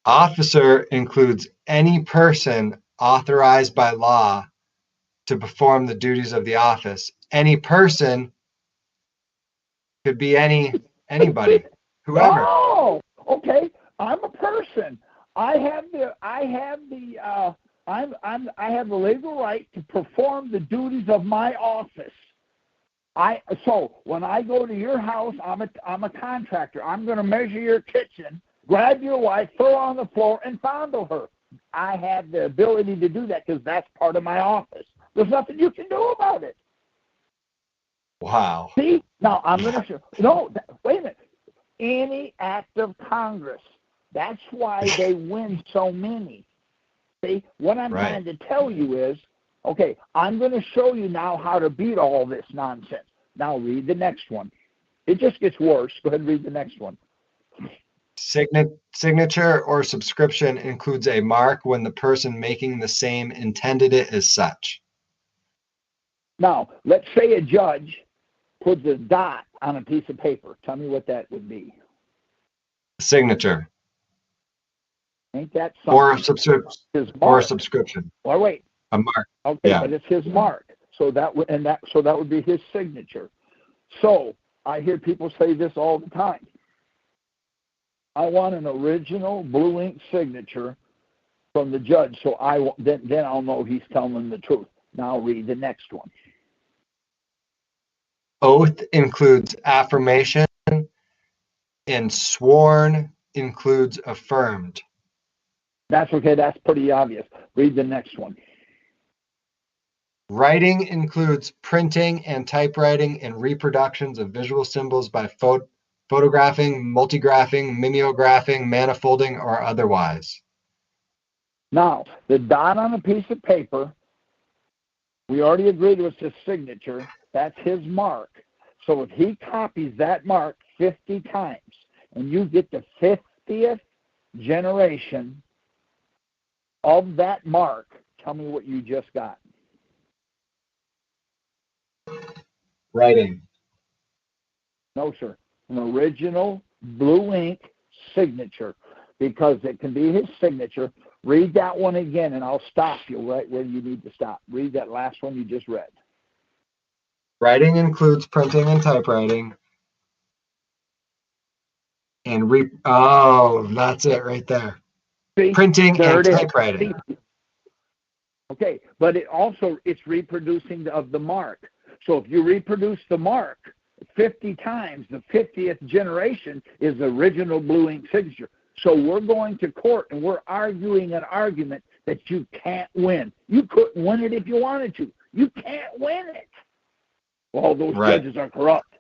Officer includes any person authorized by law to perform the duties of the office. Any person could be anybody, whoever. Oh, okay. I'm a person. I have the legal right to perform the duties of my office. So when I go to your house, I'm a contractor. I'm going to measure your kitchen, grab your wife, throw her on the floor, and fondle her. I have the ability to do that because that's part of my office. There's nothing you can do about it. Wow. See? Now, I'm going to show. No, wait a minute. Any act of Congress. That's why they win so many. See? What I'm trying to tell you is, okay, I'm going to show you now how to beat all this nonsense. Now read the next one. It just gets worse. Go ahead and read the next one. Signature or subscription includes a mark when the person making the same intended it as such. Now, let's say a judge puts a dot on a piece of paper. Tell me what that would be. Signature. Ain't that something? Or a subscription. Well, wait. A mark. Okay, yeah. But it's his mark. So that would be his signature. So I hear people say this all the time. I want an original blue ink signature from the judge, so then I'll know he's telling the truth. Now read the next one. Oath includes affirmation, and sworn includes affirmed. That's okay. That's pretty obvious. Read the next one. Writing includes printing and typewriting and reproductions of visual symbols by photographing, multigraphing, mimeographing, manifolding, or otherwise. Now, the dot on a piece of paper, we already agreed it was his signature. That's his mark. So if he copies that mark 50 times and you get the 50th generation of that mark, tell me what you just got. Writing. No, sir. An original blue ink signature, because it can be his signature. Read that one again, and I'll stop you right where you need to stop. Read that last one you just read. Writing includes printing and typewriting. And that's it right there. See, printing there and it typewriting. Is. Okay, but it's reproducing of the mark. So if you reproduce the mark 50 times, the 50th generation is the original blue ink signature. So we're going to court and we're arguing an argument that you can't win. You couldn't win it if you wanted to. You can't win it. Well, those judges are corrupt.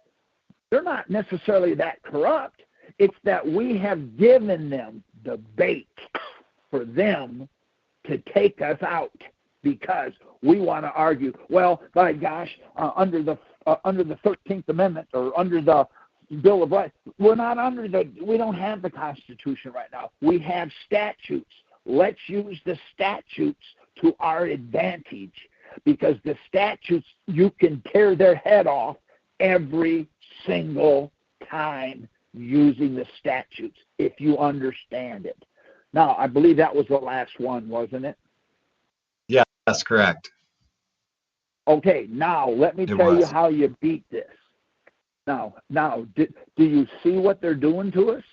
They're not necessarily that corrupt. It's that we have given them the bait for them to take us out because we want to argue, well, by gosh, under the 13th Amendment or under the Bill of Rights, we don't have the Constitution right now. We have statutes. Let's use the statutes to our advantage, because the statutes, you can tear their head off every single time using the statutes if you understand it. Now, I believe that was the last one, wasn't it? Yeah, that's correct. Okay, now let me tell you how you beat this. Now, do you see what they're doing to us?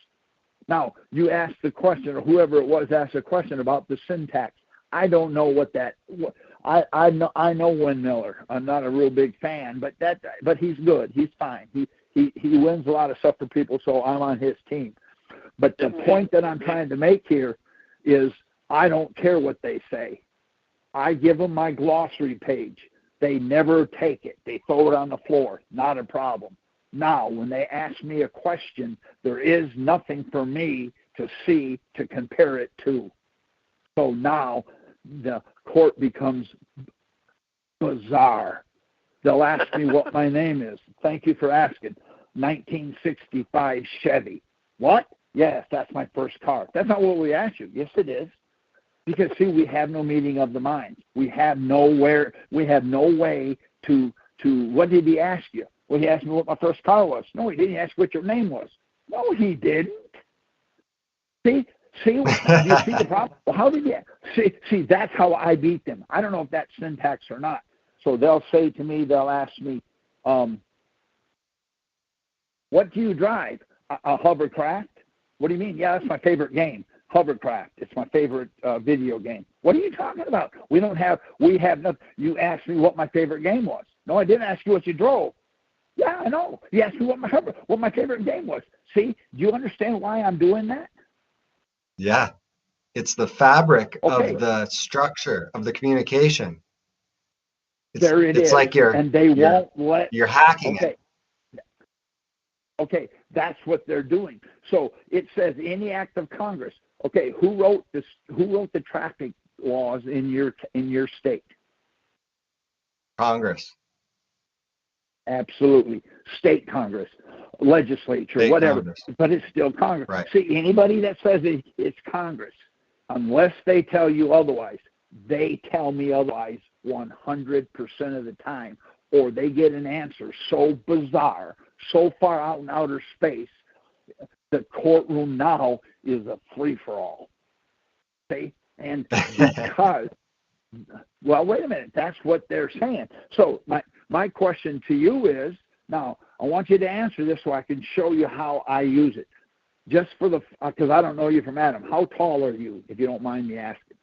Now, you asked the question, or whoever it was asked a question about the syntax. I don't know what that. I know Win Miller. I'm not a real big fan, but he's good. He's fine. He he wins a lot of stuff for people, so I'm on his team. But the point that I'm trying to make here is I don't care what they say. I give them my glossary page. They never take it. They throw it on the floor. Not a problem. Now, when they ask me a question, there is nothing for me to see to compare it to. So now the court becomes bizarre. They'll ask me what my name is. Thank you for asking. 1965 Chevy. What? Yes, that's my first car. That's not what we asked you. Yes, it is. Because, see, we have no meeting of the minds. We have no way to what did he ask you? Well, he asked me what my first car was. No, he didn't ask what your name was. No, he didn't. See, do you see the problem? Well, how did he? See, that's how I beat them. I don't know if that's syntax or not. So they'll say to me, they'll ask me, what do you drive? A hovercraft? What do you mean? Yeah, that's my favorite game. Hovercraft. It's my favorite video game. What are you talking about? We have nothing. You asked me what my favorite game was. No, I didn't ask you what you drove. Yeah, I know. You asked me what my favorite game was. See, do you understand why I'm doing that? Yeah. It's the fabric of the structure of the communication. It's like you're hacking it. Okay, that's what they're doing. So it says any act of Congress. Okay, who wrote this? Who wrote the traffic laws in your state? Congress. Absolutely, state Congress, legislature, state whatever. Congress. But it's still Congress. Right. See, anybody that says it's Congress, unless they tell you otherwise, they tell me otherwise 100% of the time, or they get an answer so bizarre, so far out in outer space. The courtroom now is a free-for-all. See? And because, well, wait a minute, that's what they're saying. So my question to you is, now, I want you to answer this so I can show you how I use it. Just for because I don't know you from Adam. How tall are you, if you don't mind me asking?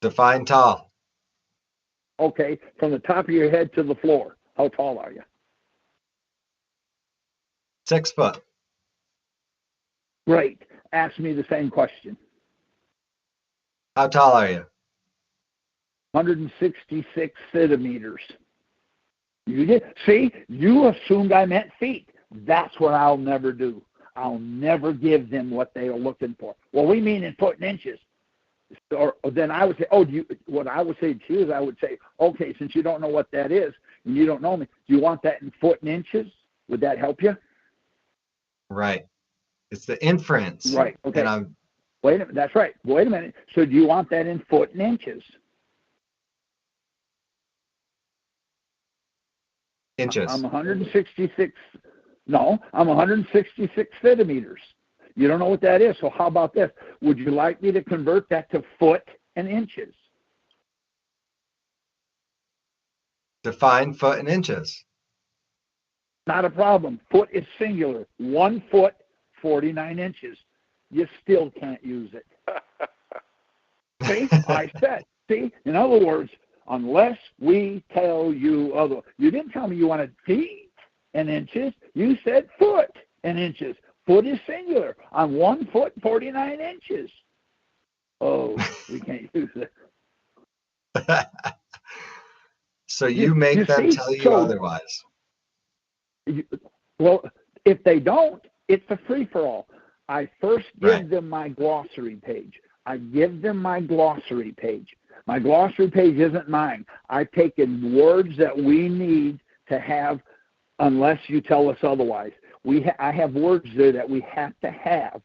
Define tall. Okay, from the top of your head to the floor, how tall are you? 6 foot. Great. Ask me the same question. How tall are you? 166 centimeters. You did. See, you assumed I meant feet. That's what I'll never do. I'll never give them what they are looking for. Well, we mean in foot and inches. Or then I would say, what I would say to you is I would say, okay, since you don't know what that is and you don't know me, do you want that in foot and inches? Would that help you? Right. It's the inference. Right. Okay. And wait a minute. That's right. Wait a minute. So do you want that in foot and inches? Inches. I'm 166. No, I'm 166 centimeters. You don't know what that is. So how about this? Would you like me to convert that to foot and inches? Define foot and inches. Not a problem. Foot is singular. 1 foot, 49 inches. You still can't use it. See, I said. See, in other words, unless we tell you other. You didn't tell me you wanted feet and inches. You said foot and inches. Foot is singular. I'm 1 foot, 49 inches. Oh, we can't use it. So you make them tell you otherwise. Well, if they don't, it's a free-for-all. I first give them my glossary page. I give them my glossary page. My glossary page isn't mine. I've taken words that we need to have unless you tell us otherwise. I have words there that we have to have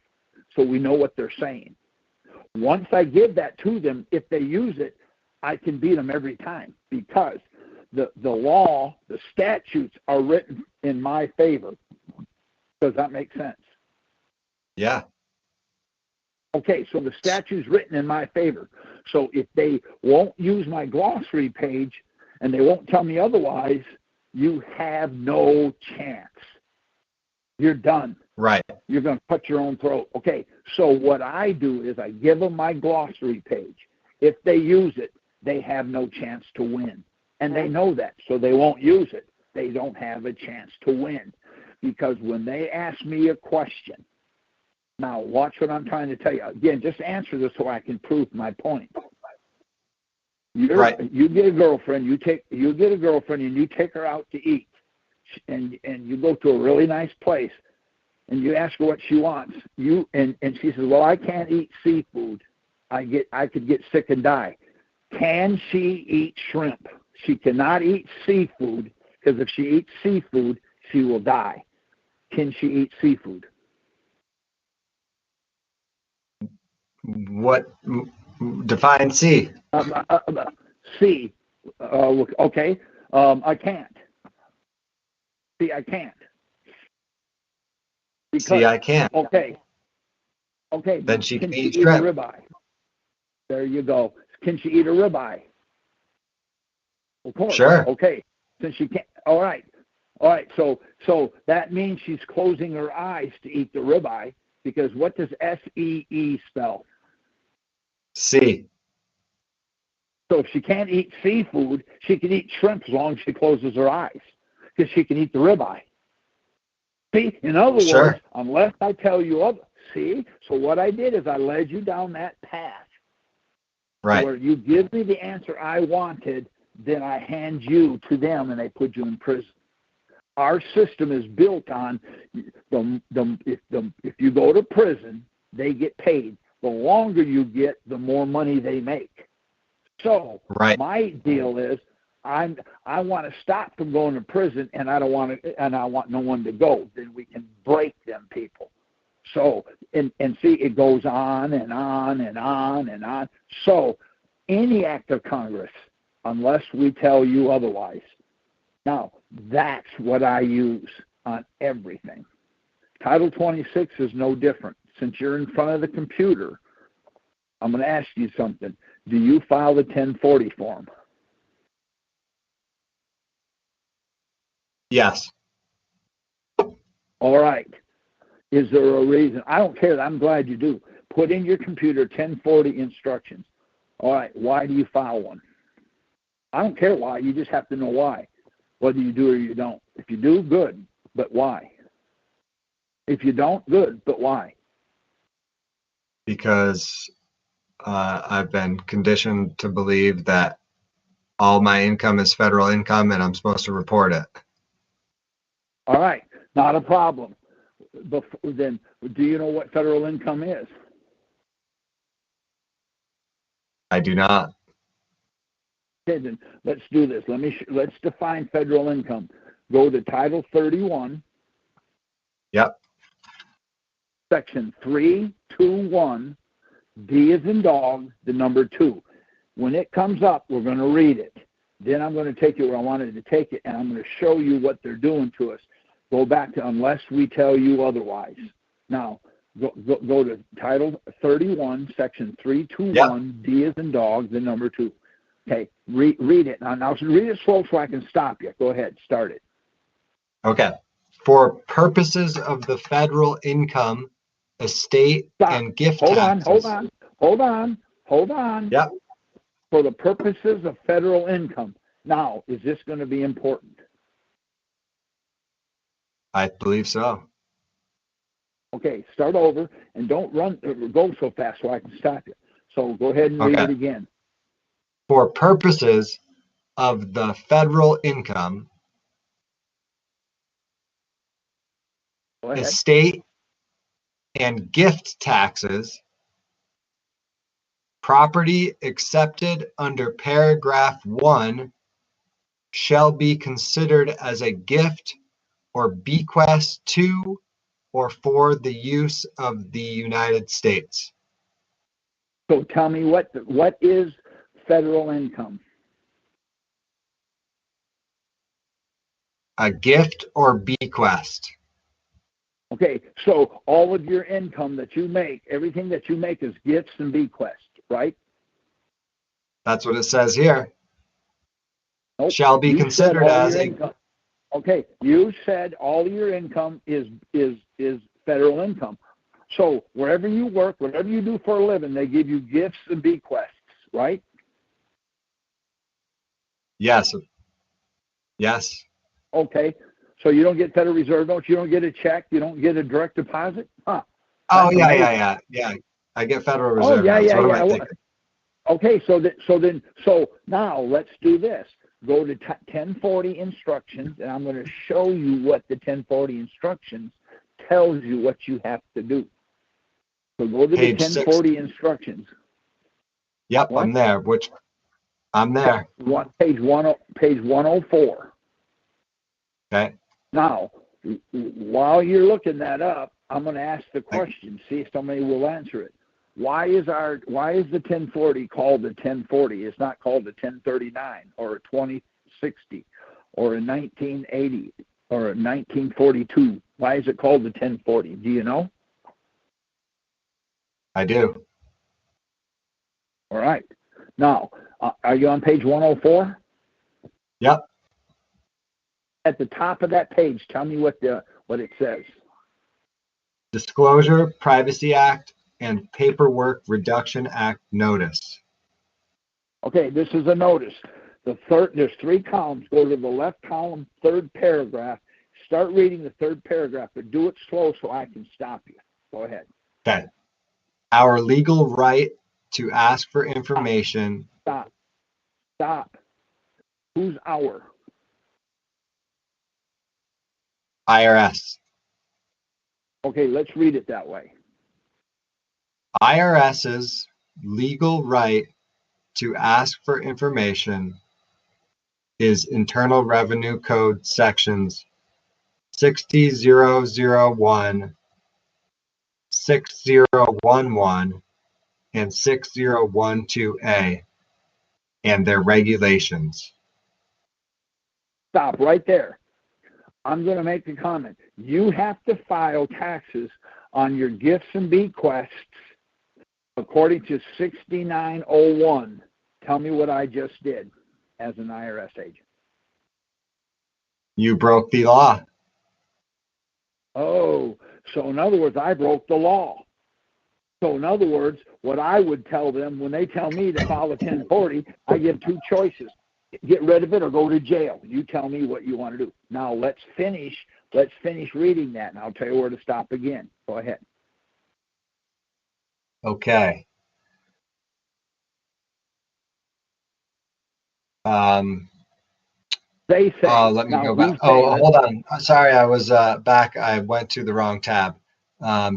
so we know what they're saying. Once I give that to them, if they use it, I can beat them every time because the law, the statutes are written in my favor. Does that make sense? Yeah. Okay, so the statute's written in my favor. So if they won't use my glossary page and they won't tell me otherwise, you have no chance. You're done. Right. You're going to cut your own throat. Okay, so what I do is I give them my glossary page. If they use it, they have no chance to win. And they know that, so they won't use it. they don't have a chance to win. Because when they ask me a question, now watch what I'm trying to tell you. Again, just answer this so I can prove my point. You get a girlfriend, you get a girlfriend and you take her out to eat. And you go to a really nice place and you ask her what she wants. And she says, well, I can't eat seafood. I could get sick and die. Can she eat shrimp? She cannot eat seafood, because if she eats seafood, she will die. Can she eat seafood? What? Define C. C. Okay. I can't. See, I can't. Because, See, I can't. Okay. Then she can eat eat a shrimp. ribeye? There you go. Can she eat a ribeye? Of course. Sure. Okay. Since she can't. All right. So that means she's closing her eyes to eat the ribeye, because what does SEE spell? C. So if she can't eat seafood, she can eat shrimp as long as she closes her eyes, because she can eat the ribeye. See, in other words, unless I tell you other. See, so what I did is I led you down that path. Right. Where you give me the answer I wanted, then I hand you to them and they put you in prison. Our system is built on if you go to prison, they get paid. The longer you get, the more money they make. So my deal is I want to stop from going to prison, and I want no one to go. Then we can break them people. So and see, it goes on and on and on and on. So any act of Congress, unless we tell you otherwise. Now, that's what I use on everything. Title 26 is no different. Since you're in front of the computer, I'm going to ask you something. Do you file the 1040 form? Yes. All right. Is there a reason? I don't care. I'm glad you do. Put in your computer 1040 instructions. All right. Why do you file one? I don't care why. You just have to know why, whether you do or you don't. If you do, good. But why? If you don't, good. But why? Because I've been conditioned to believe that all my income is federal income and I'm supposed to report it. All right. Not a problem. Then, do you know what federal income is? I do not. Okay, then let's do this. Let's define federal income. Go to Title 31. Yep. Section 321. D as in dog, the number 2. When it comes up, we're going to read it. Then I'm going to take you where I wanted to take it, and I'm going to show you what they're doing to us. Go back to unless we tell you otherwise. Now, go to Title 31, Section 321, D as in dog, the number 2. Okay, read it. Now read it slow so I can stop you. Go ahead, start it. Okay. For purposes of the federal income, estate, and gift taxes. Hold on. Yep. For the purposes of federal income. Now, is this going to be important? I believe so. Okay, start over and don't go so fast so I can stop you. So go ahead and read it again. For purposes of the federal income, estate, and gift taxes, property accepted under paragraph 1 shall be considered as a gift or bequest to or for the use of the United States. So tell me what is federal income? A gift or bequest. Okay, so all of your income that you make, everything that you make is gifts and bequests, right? That's what it says here. Nope. Shall be considered as a income. Okay, you said all your income is federal income. So wherever you work, whatever you do for a living, they give you gifts and bequests, right? Yes. Yes. Okay. So you don't get Federal Reserve notes, you don't get a check, you don't get a direct deposit? Huh. Oh, That's yeah, amazing. yeah. I get Federal Oh, Reserve yeah, notes. yeah, What am yeah. I thinking? Okay, so now let's do this. Go to 1040 instructions, and I'm going to show you what the 1040 instructions tells you what you have to do. So go to Page the 1040 instructions. Yep, What? I'm there. I'm there. Page 104. Okay. Now, while you're looking that up, I'm going to ask the question, see if somebody will answer it. Why is the 1040 called the 1040? It's not called a 1039 or a 2060 or a 1980 or a 1942. Why is it called the 1040? Do you know? I do. All right. Now, are you on page 104? Yep. At the top of that page, tell me what it says. Disclosure, Privacy Act, and Paperwork Reduction Act notice. Okay, this is a notice. There's 3 columns. Go to the left column, 3rd paragraph. Start reading the 3rd paragraph, but do it slow so I can stop you. Go ahead. Okay. Our legal right to ask for information. Stop. Who's our? IRS. Okay, let's read it that way. IRS's legal right to ask for information is Internal Revenue Code sections 60001, 6011, and 6012A, and their regulations. Stop right there. I'm going to make a comment. You have to file taxes on your gifts and bequests according to 6901. Tell me what I just did as an IRS agent. You broke the law. Oh, so in other words, I broke the law. So in other words, what I would tell them when they tell me to file a 1040, I give 2 choices. Get rid of it or go to jail. You tell me what you want to do. Now let's finish reading that, and I'll tell you where to stop again. Go ahead. Okay. They say. Let me Now, go back. Oh, hold on. Sorry, I was back. I went to the wrong tab.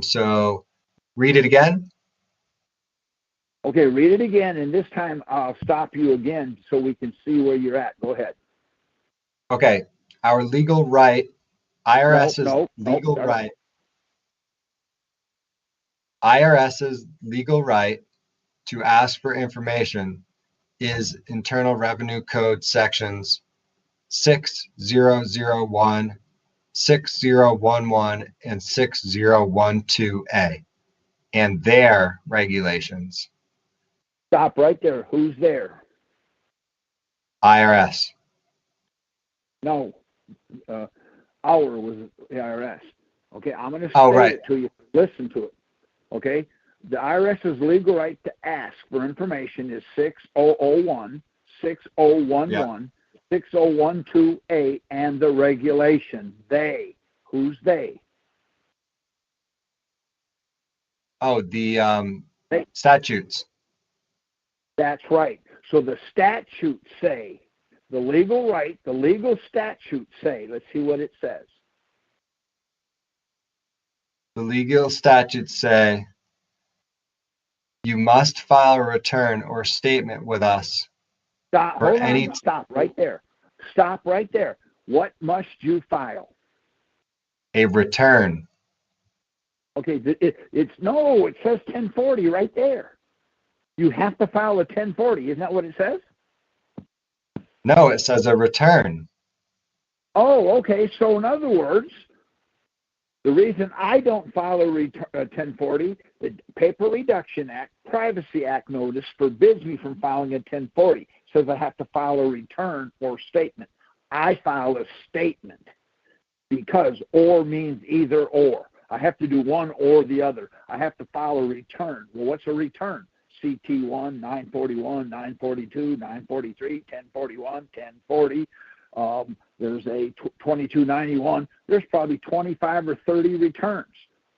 So read it again. Okay, read it again, and this time I'll stop you again so we can see where you're at. Go ahead. Okay. Our legal right, IRS's legal right. IRS's legal right to ask for information is Internal Revenue Code sections 6001, 6011, and 6012A, and their regulations. Stop right there. Who's there? IRS. No, our was the IRS. Okay, I'm going to say it to you. Listen to it. Okay, the IRS's legal right to ask for information is 6001, 6011, 6012A, and the regulation. They. Who's they? Oh, the statutes. That's right. So the statutes say, the legal right, the legal statutes say, let's see what it says. The legal statutes say you must file a return or statement with us. Stop right there. Stop right there. What must you file? A return. Okay, it says 1040 right there. You have to file a 1040. Isn't that what it says? No, it says a return. Oh, okay. So in other words, the reason I don't file a 1040, the Paper Reduction Act, Privacy Act notice forbids me from filing a 1040. Says I have to file a return or statement. I file a statement because or means either or. I have to do one or the other. I have to file a return. Well, what's a return? CT1, 941, 942, 943, 1041, 1040, There's a 2291. There's probably 25 or 30 returns.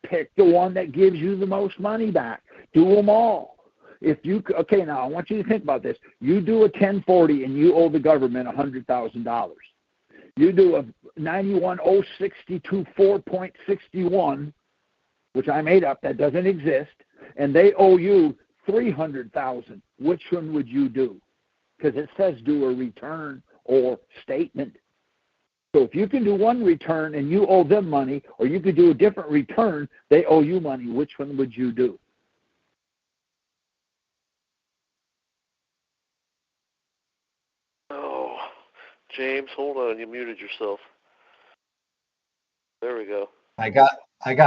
Pick the one that gives you the most money back. Do them all. Okay, now I want you to think about this. You do a 1040 and you owe the government $100,000. You do a 91062 4.61, which I made up, that doesn't exist, and they owe you $300,000. Which one would you do? Because it says do a return or statement. So if you can do one return and you owe them money, or you could do a different return, they owe you money, which one would you do? Oh, James, hold on. You muted yourself. There we go. I got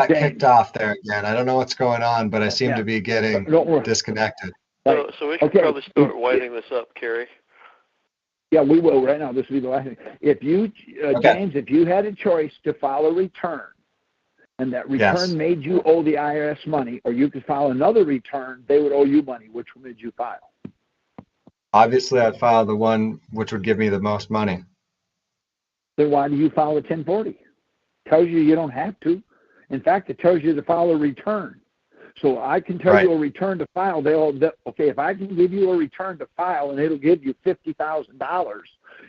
James. kicked off there again. I don't know what's going on, but I seem to be getting disconnected. So we should probably start winding this up, Kerry. Yeah, we will right now. This will be the last thing. If you, James, if you had a choice to file a return, and that return made you owe the IRS money, or you could file another return, they would owe you money. Which one did you file? Obviously, I'd file the one which would give me the most money. Then why do you file a 1040? It tells you don't have to. In fact, it tells you to file a return. So I can tell you a return to file. Okay, if I can give you a return to file and it'll give you $50,000,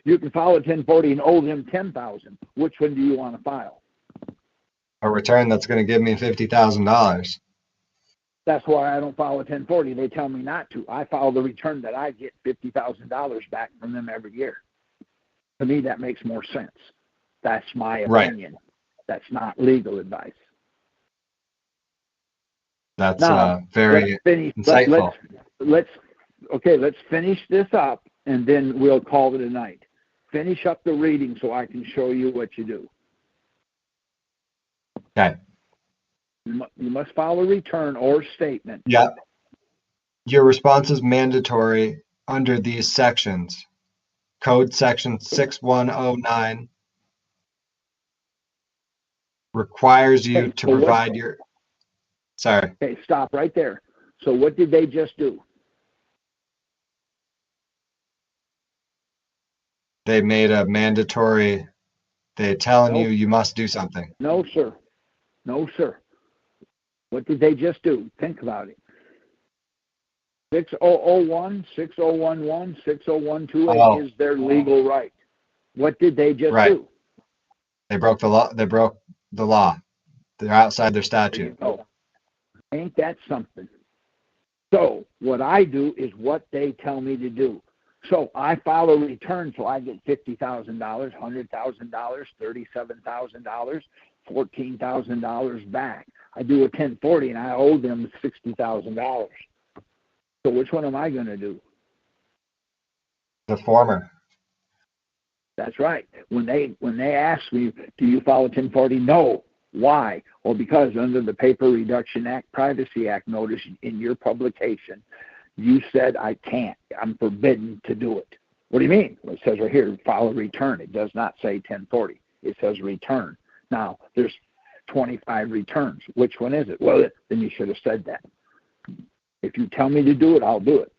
you can file a 1040 and owe them $10,000. Which one do you want to file? A return that's going to give me $50,000. That's why I don't file a 1040. They tell me not to. I file the return that I get $50,000 back from them every year. To me, that makes more sense. That's my opinion. That's not legal advice. That's very insightful. Let's finish this up, and then we'll call it a night. Finish up the reading so I can show you what you do. Okay. You must file a return or statement. Yeah. Your response is mandatory under these sections. Code section 6109 requires you to provide your... Sorry. Okay, stop right there. So what did they just do? They made a mandatory... They're telling you must do something. No, sir. No, sir. What did they just do? Think about it. 6001, 6011, 60128 is their legal right. What did they just do? They broke the law. They broke the law. They're outside their statute. Oh, ain't that something? So what I do is what they tell me to do. So I file a return, so I get $50,000, $100,000, $37,000, $14,000 back. I do a 1040 and I owe them $60,000. So which one am I going to do? The former. That's right. When they ask me, do you file a 1040? No. Why? Well, because under the Paper Reduction Act, Privacy Act notice in your publication, you said I can't. I'm forbidden to do it. What do you mean? Well, it says right here, file a return. It does not say 1040. It says return. Now, there's 25 returns. Which one is it? Well, then you should have said that. If you tell me to do it, I'll do it.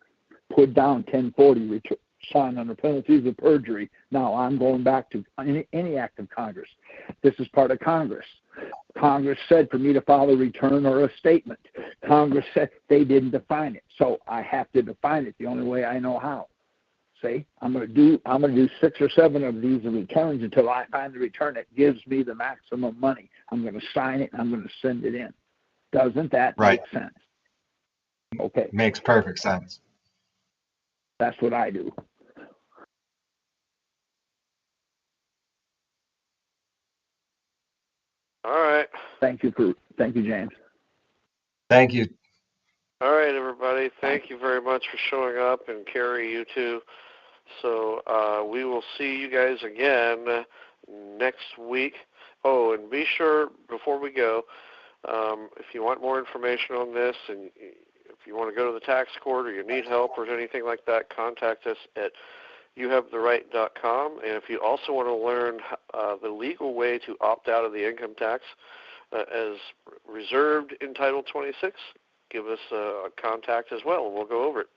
Put down 1040 return. Sign under penalties of perjury. Now I'm going back to any act of Congress. This is part of Congress. Congress said for me to file a return or a statement. Congress said they didn't define it, so I have to define it the only way I know how. See, I'm going to do 6 or 7 of these returns until I find the return that gives me the maximum money. I'm going to sign it and I'm going to send it in. Doesn't that make sense? Okay. Makes perfect sense. That's what I do. All right. Thank you, James. Thank you. All right, everybody. Thank you very much for showing up, and Kerry, you too. So we will see you guys again next week. Oh, and be sure, before we go, if you want more information on this, and if you want to go to the tax court or you need help or anything like that, contact us at youhavetheright.com. And if you also want to learn the legal way to opt out of the income tax as reserved in Title 26, give us a contact as well, and we'll go over it.